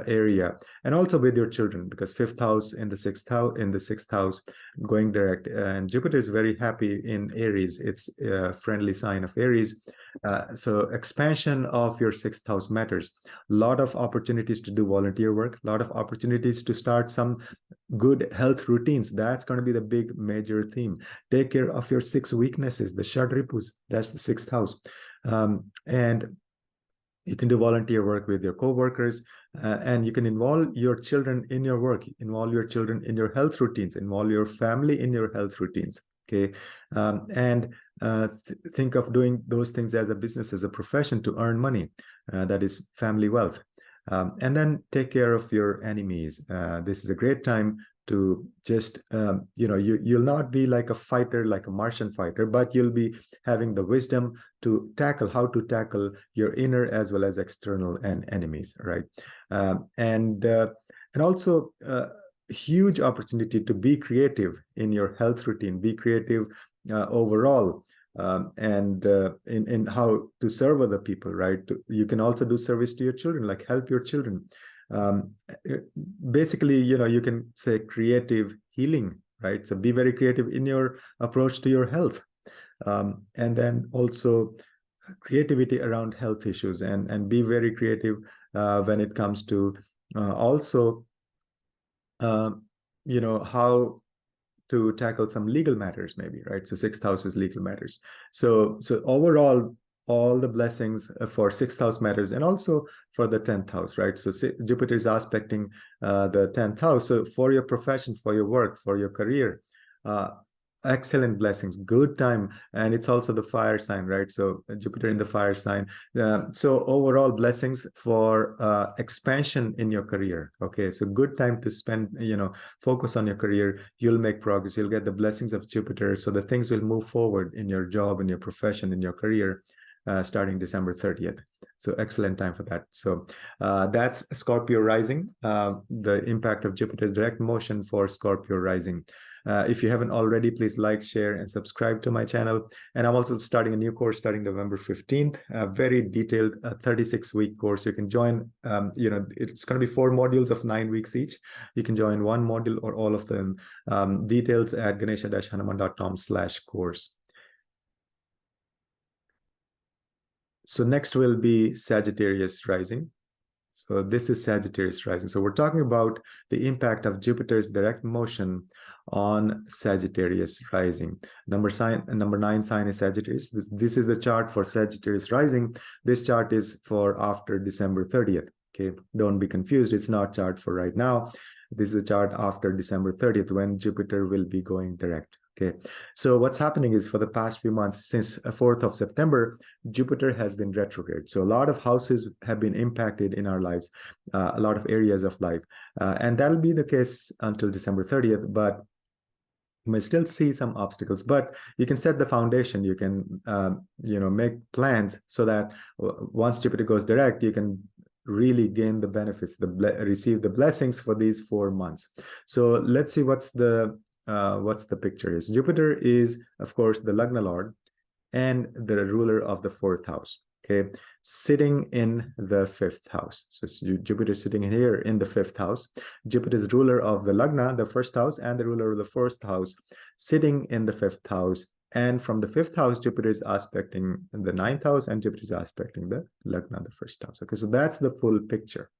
area. And also with your children, because fifth house in the sixth house going direct, and Jupiter is very happy in Aries. It's a friendly sign of Aries. So expansion of your sixth house matters. A lot of opportunities to do volunteer work, a lot of opportunities to start some good health routines. That's going to be the big major theme. Take care of your six weaknesses, the Shadripus. That's the sixth house. And you can do volunteer work with your co-workers, and you can involve your children in your work, involve your children in your health routines, involve your family in your health routines. Okay, and think of doing those things as a business, as a profession, to earn money. That is family wealth. And then take care of your enemies. This is a great time to just you'll not be like a fighter, like a Martian fighter, but you'll be having the wisdom to how to tackle your inner as well as external and enemies, right? And also huge opportunity to be creative in your health routine, be creative overall, and in how to serve other people, right? You can also do service to your children, like help your children. Basically, you can say creative healing, right? So be very creative in your approach to your health. And then also creativity around health issues, and be very creative when it comes to also how to tackle some legal matters, maybe, right? So sixth house is legal matters. So overall, all the blessings for sixth house matters, and also for the 10th house, right? So Jupiter is aspecting the 10th house. So for your profession, for your work, for your career, excellent blessings, good time. And it's also the fire sign, right? So Jupiter in the fire sign. So overall blessings for expansion in your career. Okay, so good time to spend, focus on your career. You'll make progress, you'll get the blessings of Jupiter, so the things will move forward in your job, in your profession, in your career, starting December 30th. So excellent time for that. So that's Scorpio rising, the impact of Jupiter's direct motion for Scorpio rising. If you haven't already, please like, share, and subscribe to my channel. And I'm also starting a new course starting November 15th, a very detailed 36-week course. You can join, it's going to be 4 modules of 9 weeks each. You can join one module or all of them. Details at ganesha-hanuman.com/course. So next will be Sagittarius rising. So this is Sagittarius rising. So we're talking about the impact of Jupiter's direct motion on Sagittarius rising. Number 9 sign is Sagittarius. This is the chart for Sagittarius rising. This chart is for after December 30th. Okay, don't be confused. It's not chart for right now. This is the chart after December 30th, when Jupiter will be going direct. Okay, so what's happening is, for the past few months, since 4th of September, Jupiter has been retrograde. So a lot of houses have been impacted in our lives, a lot of areas of life. And that'll be the case until December 30th. But may still see some obstacles, but you can set the foundation. You can, make plans so that once Jupiter goes direct, you can really gain the benefits, receive the blessings for these 4 months. So let's see what's the picture is. Jupiter is, of course, the Lagna Lord and the ruler of the 4th house. Okay, sitting in the 5th house. So Jupiter is sitting here in the 5th house. Jupiter is ruler of the Lagna, the 1st house, and the ruler of the 4th house, sitting in the 5th house. And from the 5th house, Jupiter is aspecting the 9th house, and Jupiter is aspecting the Lagna, the 1st house. Okay, so that's the full picture.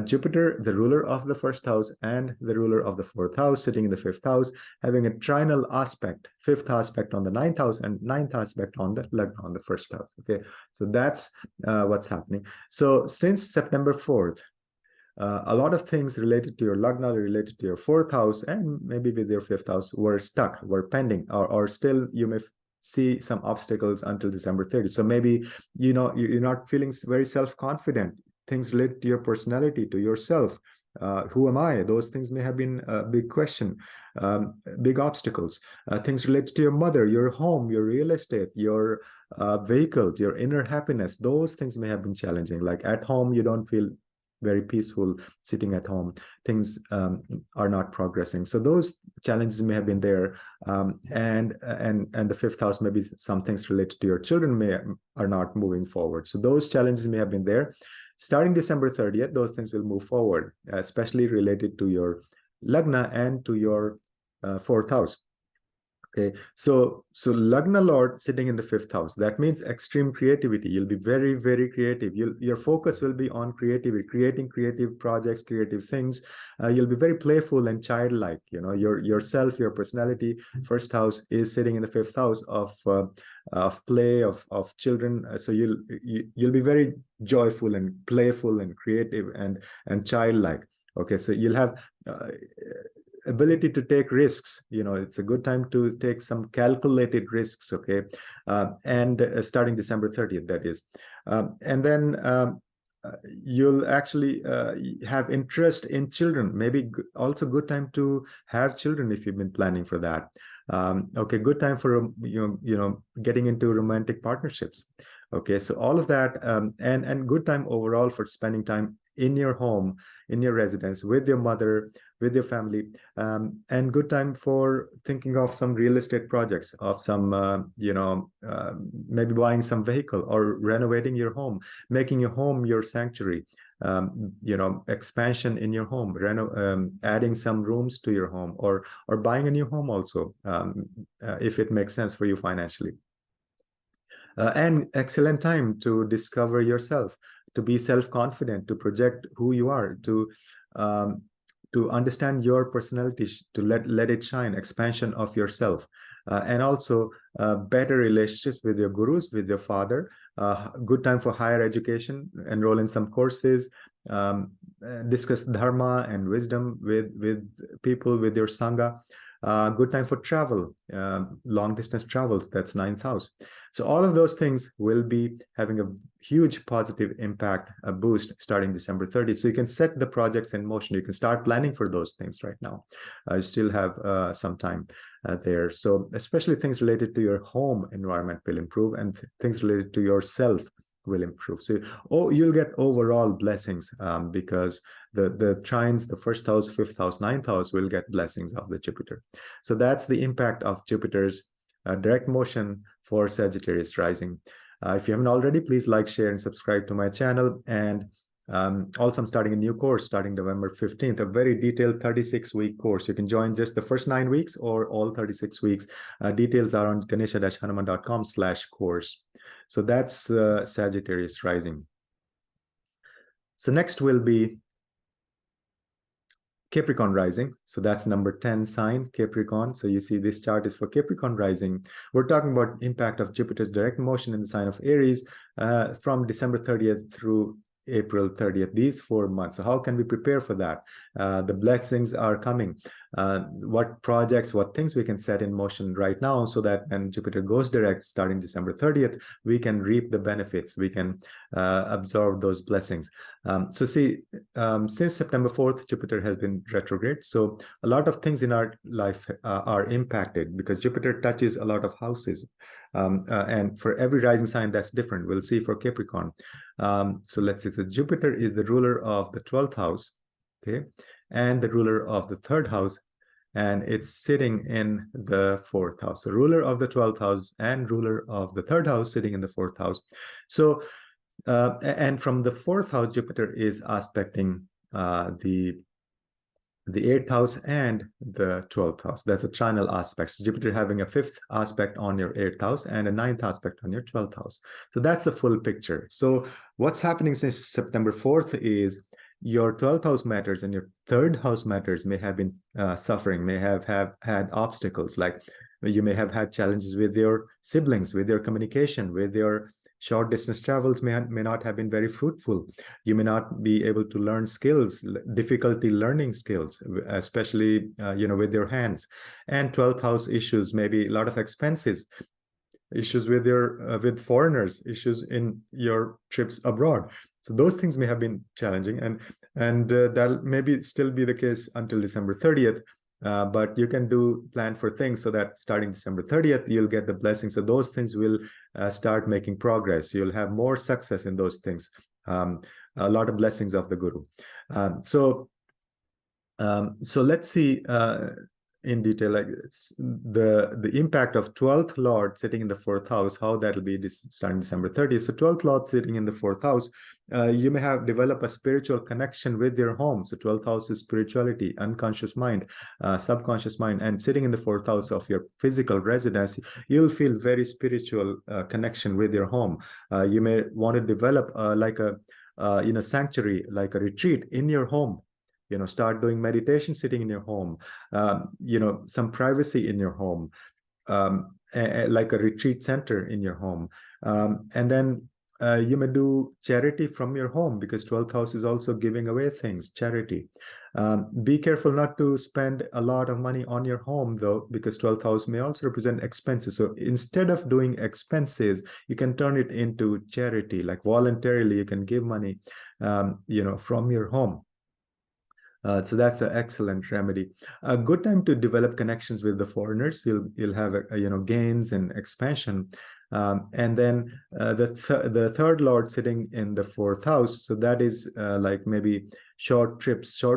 Jupiter, the ruler of the 1st house and the ruler of the 4th house, sitting in the 5th house, having a trinal aspect, 5th aspect on the 9th house and 9th aspect on the Lagna, on the 1st house. Okay, so that's what's happening. So since September 4th, a lot of things related to your Lagna, related to your 4th house, and maybe with your 5th house were stuck, were pending, or still you may see some obstacles until December 30th. So maybe, you're not feeling very self-confident. Things related to your personality, to yourself. Who am I? Those things may have been a big question, big obstacles. Things related to your mother, your home, your real estate, your vehicles, your inner happiness. Those things may have been challenging. Like at home, you don't feel very peaceful sitting at home. Things are not progressing. So those challenges may have been there. And the 5th house, maybe some things related to your children are not moving forward. So those challenges may have been there. Starting December 30th, those things will move forward, especially related to your Lagna and to your 4th house. Okay, so Lagna Lord sitting in the 5th house, that means extreme creativity. You'll be very, very creative. Your focus will be on creativity, creating creative projects, creative things. You'll be very playful and childlike. Yourself, your personality. 1st house is sitting in the 5th house of play, of children. So you'll be very joyful and playful and creative and childlike. Okay, so you'll have ability to take risks. It's a good time to take some calculated risks. Okay, and starting December 30th, that is, and then you'll actually have interest in children. Maybe also good time to have children if you've been planning for that. Okay, good time for getting into romantic partnerships. Okay, so all of that, and good time overall for spending time in your home, in your residence, with your mother, with your family, and good time for thinking of some real estate projects, of some, maybe buying some vehicle or renovating your home, making your home your sanctuary, expansion in your home, adding some rooms to your home, or buying a new home also, if it makes sense for you financially. And excellent time to discover yourself, to be self-confident, to project who you are, to understand your personality, to let it shine, expansion of yourself, and also better relationships with your gurus, with your father. Good time for higher education, enroll in some courses, discuss dharma and wisdom with people, with your sangha. Good time for travel, long distance travels, that's 9th house. So all of those things will be having a huge positive impact, a boost starting December 30th. So you can set the projects in motion. You can start planning for those things right now. You still have some time there. So especially things related to your home environment will improve, and things related to yourself will improve. So you'll get overall blessings, because the trines, the 1st house, 5th house, 9th house will get blessings of the Jupiter. So that's the impact of Jupiter's direct motion for Sagittarius rising. If you haven't already, please like, share, and subscribe to my channel. And also, I'm starting a new course starting November 15th, a very detailed 36-week course. You can join just the first 9 weeks or all 36 weeks. Details are on Ganesha-Hanuman.com/course. So that's Sagittarius rising. So next will be Capricorn rising. So that's number 10 sign, Capricorn. So you see this chart is for Capricorn rising. We're talking about impact of Jupiter's direct motion in the sign of Aries from December 30th through April 30th, these 4 months. So how can we prepare for that? The blessings are coming. what projects, what things we can set in motion right now, so that when Jupiter goes direct starting December 30th, we can reap the benefits, we can absorb those blessings. So see, since September 4th, Jupiter has been retrograde. So a lot of things in our life are impacted because Jupiter touches a lot of houses. And for every rising sign, that's different. We'll see for Capricorn. So let's see. So Jupiter is the ruler of the 12th house, okay, and the ruler of the 3rd house, and it's sitting in the 4th house. So ruler of the 12th house and ruler of the 3rd house sitting in the 4th house. So and from the 4th house, Jupiter is aspecting the 8th house and the 12th house. That's a trinal aspect. So Jupiter having a 5th aspect on your 8th house and a 9th aspect on your 12th house. So that's the full picture. So what's happening since September 4th is your 12th house matters and your 3rd house matters may have been suffering, may have had obstacles. Like you may have had challenges with your siblings, with your communication, with your short distance travels may not have been very fruitful. You may not be able to learn skills, difficulty learning skills, especially with your hands. And 12th house issues, maybe a lot of expenses, issues with your with foreigners, issues in your trips abroad. So those things may have been challenging, and that'll maybe still be the case until December 30th. But you can plan for things so that starting December 30th, you'll get the blessings. So those things will start making progress. You'll have more success in those things. A lot of blessings of the Guru. So let's see in detail, like the impact of 12th Lord sitting in the 4th house, how that'll be starting December 30th. So 12th Lord sitting in the 4th house, you may have developed a spiritual connection with your home. So 12th house is spirituality, unconscious mind, subconscious mind, and sitting in the 4th house of your physical residence, you'll feel very spiritual connection with your home. You may want to develop like a sanctuary, like a retreat in your home. Start doing meditation sitting in your home, some privacy in your home, like a retreat center in your home. And then you may do charity from your home, because 12th house is also giving away things, charity. Be careful not to spend a lot of money on your home, though, because 12th house may also represent expenses. So instead of doing expenses, you can turn it into charity, like voluntarily you can give money, from your home. So that's an excellent remedy. A good time to develop connections with the foreigners. You'll have gains and expansion. And then the 3rd Lord sitting in the 4th house. So that is like maybe short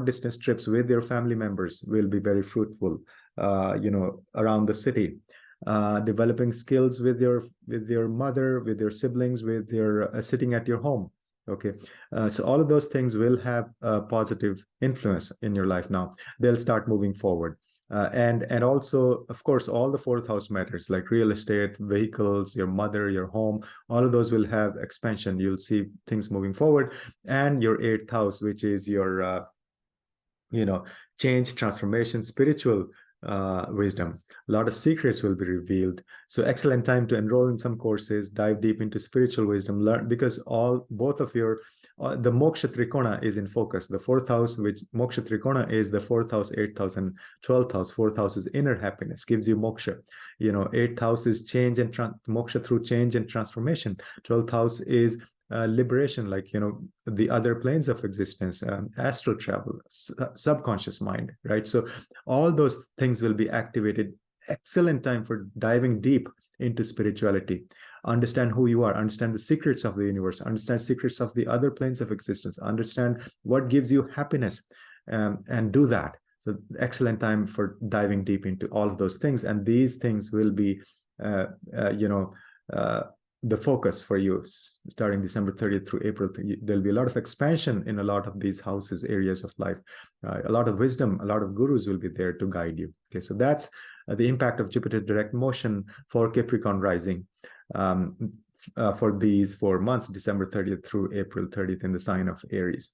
distance trips with your family members will be very fruitful. Around the city. Developing skills with your mother, with your siblings, with your sitting at your home. Okay, so all of those things will have a positive influence in your life now. They'll start moving forward. And also, of course, all the 4th house matters, like real estate, vehicles, your mother, your home, all of those will have expansion. You'll see things moving forward. And your 8th house, which is your, change, transformation, spiritual wisdom. A lot of secrets will be revealed. So excellent time to enroll in some courses, dive deep into spiritual wisdom, learn, because both of your the moksha trikona is in focus. The 4th house, which moksha trikona is the 4th house, 8th house, and 12th house. 4th house is inner happiness, gives you moksha. 8th house is change and moksha through change and transformation. 12th house is liberation, like the other planes of existence, astral travel, subconscious mind, right? So all those things will be activated. Excellent time for diving deep into spirituality. Understand who you are, understand the secrets of the universe, understand secrets of the other planes of existence, understand what gives you happiness, and do that. So excellent time for diving deep into all of those things. And these things will be the focus for you starting December 30th through April. There'll be a lot of expansion in a lot of these houses, areas of life. A lot of wisdom, a lot of gurus will be there to guide you. Okay, so that's the impact of Jupiter's direct motion for Capricorn rising for these 4 months, December 30th through April 30th in the sign of Aries.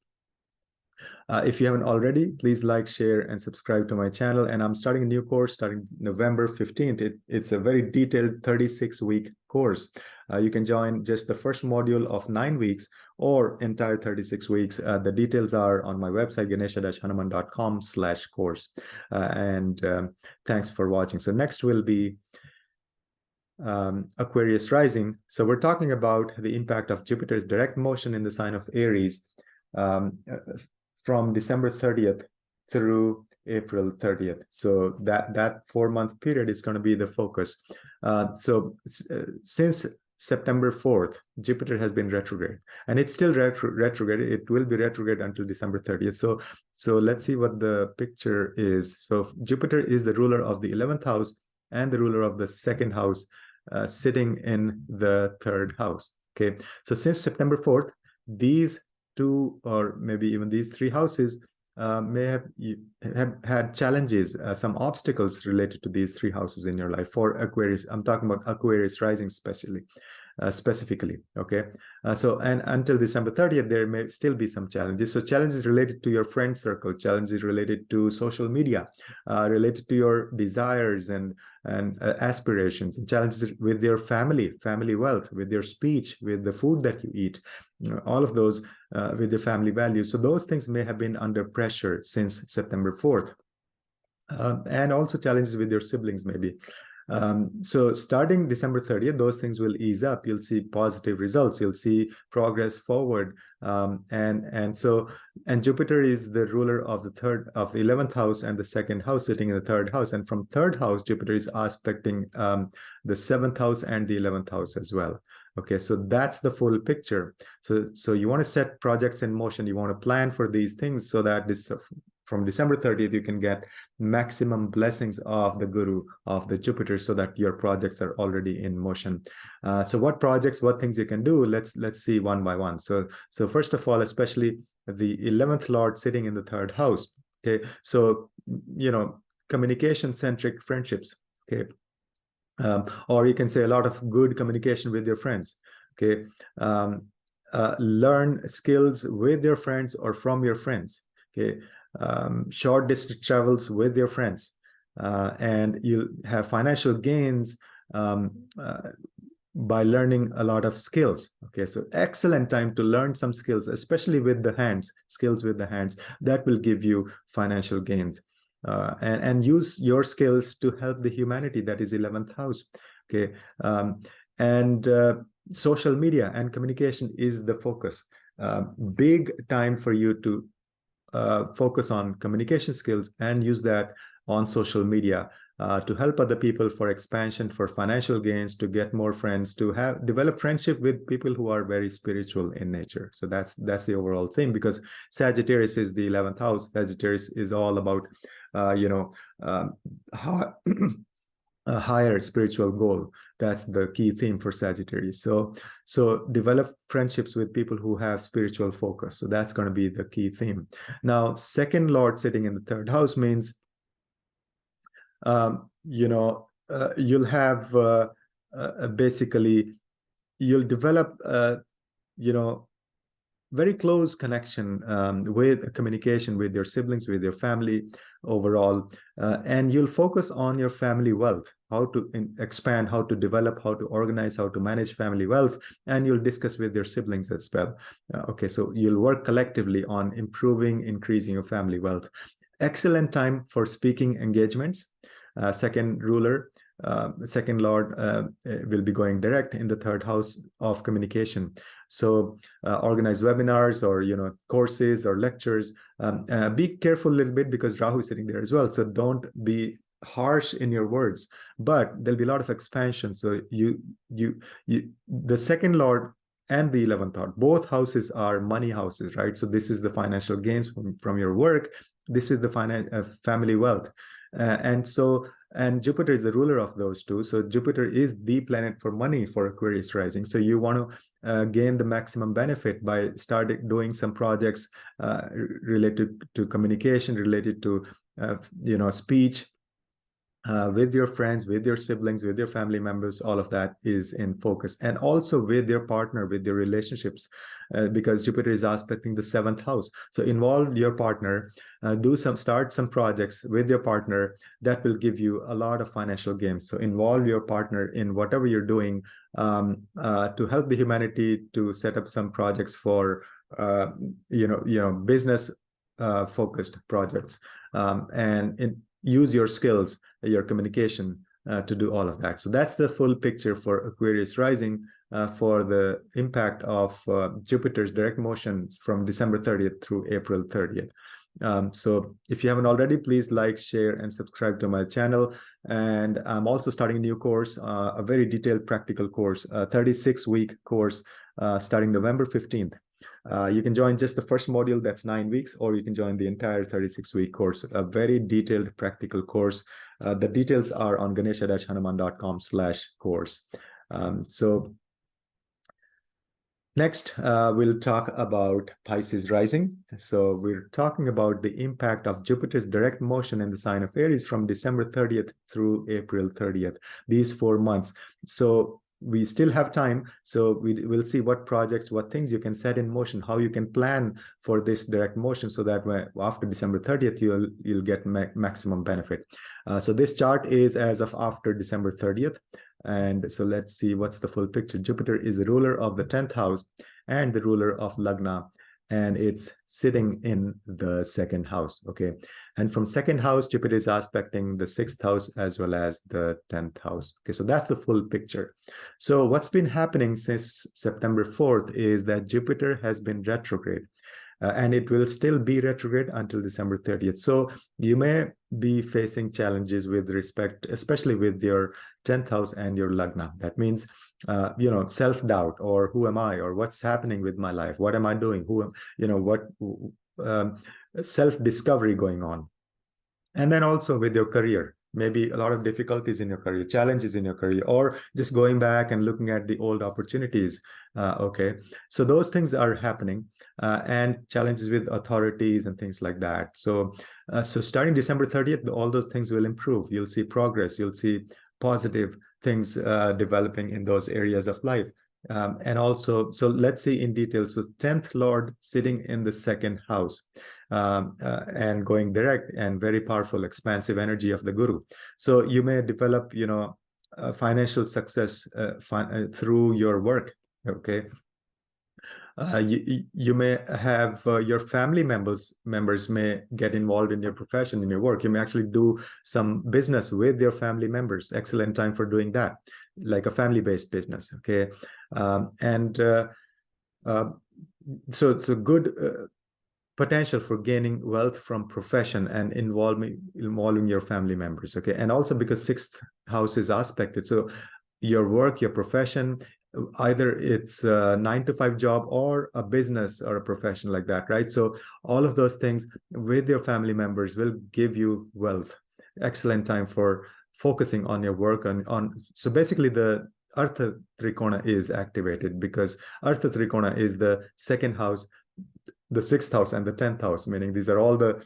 If you haven't already, please like, share, and subscribe to my channel. And I'm starting a new course starting November 15th. It's a very detailed 36-week course. You can join just the first module of 9 weeks or entire 36 weeks. The details are on my website, ganesha-hanuman.com/course. Thanks for watching. So next will be Aquarius rising. So we're talking about the impact of Jupiter's direct motion in the sign of Aries from December 30th through April 30th. So that 4-month period is going to be the focus. Since September 4th, Jupiter has been retrograde, and it's still retrograde. It will be retrograde until December 30th. So let's see what the picture is. So Jupiter is the ruler of the 11th house and the ruler of the 2nd house, sitting in the 3rd house. Okay, so since September 4th, these 2 or maybe even these 3 houses may have had challenges, some obstacles related to these 3 houses in your life. For Aquarius, I'm talking about Aquarius rising specifically. Okay, and until December 30th, there may still be some challenges. So challenges related to your friend circle, challenges related to social media, related to your desires and aspirations, and challenges with your family wealth, with your speech, with the food that you eat, all of those, with your family values. So those things may have been under pressure since September 4th. And also challenges with your siblings maybe. So starting December 30th, those things will ease up. You'll see positive results. You'll see progress forward. And Jupiter is the ruler of the 11th house and the 2nd house, sitting in the 3rd house. And from 3rd house, Jupiter is aspecting the 7th house and the 11th house as well. Okay, so that's the full picture. So you want to set projects in motion. You want to plan for these things so that from December 30th, you can get maximum blessings of the Guru, of the Jupiter, so that your projects are already in motion. So what projects, what things you can do? Let's see one by one. So first of all, especially the 11th Lord sitting in the 3rd house. Okay, so communication-centric friendships. Okay, or you can say a lot of good communication with your friends. Okay, learn skills with your friends or from your friends. Okay. Short distance travels with your friends, and you'll have financial gains by learning a lot of skills. Okay, so excellent time to learn some skills, especially with the hands, skills with the hands, that will give you financial gains. And use your skills to help the humanity, that is 11th house. Okay, social media and communication is the focus. Big time for you to focus on communication skills and use that on social media to help other people, for expansion, for financial gains, to get more friends, to develop friendship with people who are very spiritual in nature. So that's the overall thing, because Sagittarius is the 11th house. Sagittarius is all about a higher spiritual goal. That's the key theme for Sagittarius. So develop friendships with people who have spiritual focus. So that's going to be the key theme. Now, 2nd Lord sitting in the 3rd house means you'll have basically, you'll develop very close connection with communication with your siblings, with your family overall, and you'll focus on your family wealth, how to expand, how to develop, how to organize, how to manage family wealth, and you'll discuss with your siblings as well. Okay, so you'll work collectively on improving, increasing your family wealth. Excellent time for speaking engagements. 2nd ruler, 2nd Lord will be going direct in the 3rd house of communication. So organize webinars or courses or lectures. Be careful a little bit, because Rahu is sitting there as well. So don't be harsh in your words, but there'll be a lot of expansion. So the 2nd Lord and the 11th Lord, both houses are money houses, right? So this is the financial gains from your work. This is the family wealth. And Jupiter is the ruler of those 2. So Jupiter is the planet for money for Aquarius rising. So you want to gain the maximum benefit by starting doing some projects related to communication, related to speech, with your friends, with your siblings, with your family members, all of that is in focus. And also with your partner, with your relationships, because Jupiter is aspecting the 7th house. So involve your partner, start some projects with your partner that will give you a lot of financial gains. So involve your partner in whatever you're doing, to help the humanity, to set up some projects for, business focused projects, and use your skills, your communication, to do all of that. So that's the full picture for Aquarius rising, for the impact of Jupiter's direct motions from December 30th through April 30th. So if you haven't already, please like, share, and subscribe to my channel. And I'm also starting a new course, a very detailed practical course, a 36-week course, starting November 15th. You can join just the first module, that's 9 weeks, or you can join the entire 36-week course, a very detailed practical course. The details are on Ganesha-Hanuman.com/course. So next, we'll talk about Pisces rising. So we're talking about the impact of Jupiter's direct motion in the sign of Aries from December 30th through April 30th, these 4 months. So we still have time. So we'll see what projects, what things you can set in motion, how you can plan for this direct motion, so that after December 30th, you'll get maximum benefit. So this chart is as of after December 30th. And so let's see what's the full picture. Jupiter is the ruler of the 10th house and the ruler of Lagna, and it's sitting in the 2nd house. Okay. And from 2nd house, Jupiter is aspecting the 6th house as well as the 10th house. Okay. So that's the full picture. So what's been happening since September 4th is that Jupiter has been retrograde. And it will still be retrograde until December 30th. So you may be facing challenges with respect, especially with your 10th house and your Lagna. That means, self-doubt, or who am I, or what's happening with my life? What am I doing? Self-discovery going on. And then also with your career, maybe a lot of difficulties in your career, challenges in your career, or just going back and looking at the old opportunities. Okay, so those things are happening, and challenges with authorities and things like that. So starting December 30th, all those things will improve. You'll see progress. You'll see positive things developing in those areas of life. And also, so let's see in detail. So 10th Lord sitting in the 2nd house, and going direct, and very powerful, expansive energy of the Guru. So you may develop, financial success through your work. Okay. You may have your family members may get involved in your profession, in your work. You may actually do some business with your family members. Excellent time for doing that, like a family-based business. Okay. So good potential for gaining wealth from profession and involving your family members. Okay. And also because 6th house is aspected, so your work, your profession, either it's a 9-to-5 job or a business or a profession like that, right? So all of those things with your family members will give you wealth. Excellent time for focusing on your work so basically the Artha Trikona is activated, because Artha Trikona is the 2nd house, the 6th house, and the 10th house, meaning these are all the,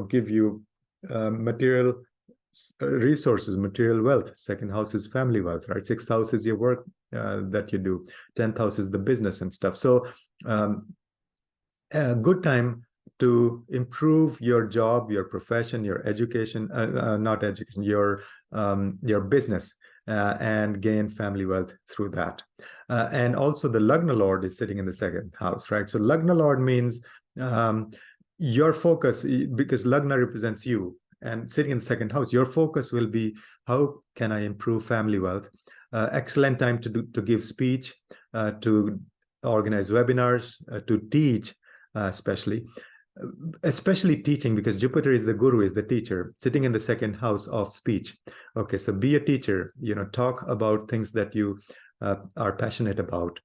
give you material resources, material wealth. 2nd house is family wealth, right? 6th house is your work that you do. 10th house is the business and stuff. So a good time to improve your job, your profession, your education, not education, your business, and gain family wealth through that. And also the Lagna Lord is sitting in the 2nd house, right? So Lagna Lord means your focus, because Lagna represents you, and sitting in the 2nd house, your focus will be, how can I improve family wealth? Excellent time to give speech, to organize webinars, to teach, especially teaching, because Jupiter is the Guru, is the teacher, sitting in the 2nd house of speech. Okay, so be a teacher, talk about things that you are passionate about,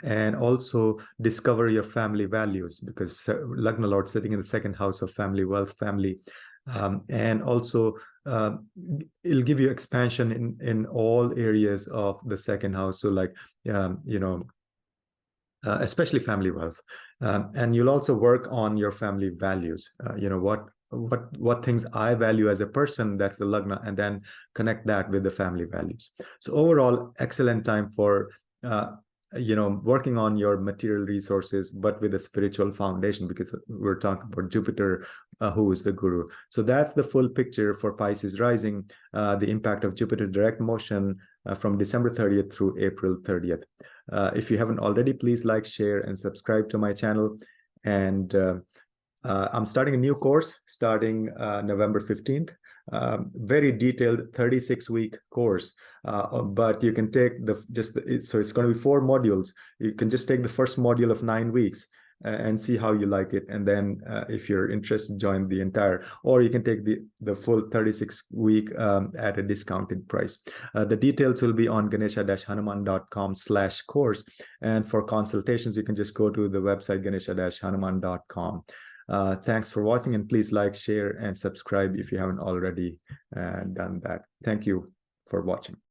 and also discover your family values, because Lagna Lord sitting in the 2nd house of family wealth, family. And also it'll give you expansion in all areas of the 2nd house. So like, especially family wealth. And you'll also work on your family values. what things I value as a person, that's the lagna, and then connect that with the family values. So overall, excellent time for working on your material resources, but with a spiritual foundation, because we're talking about Jupiter, who is the guru. So that's the full picture for Pisces rising, the impact of Jupiter's direct motion from December 30th through April 30th. If you haven't already, please like, share, and subscribe to my channel. And I'm starting a new course starting November 15th. Very detailed 36-week course, but you can take so it's going to be 4 modules. You can just take the first module of 9 weeks and see how you like it, and then if you're interested, join the entire, or you can take the full 36-week at a discounted price. The details will be on Ganesha-Hanuman.com/course, and for consultations you can just go to the website Ganesha-Hanuman.com. Thanks for watching, and please like, share, and subscribe if you haven't already done that. Thank you for watching.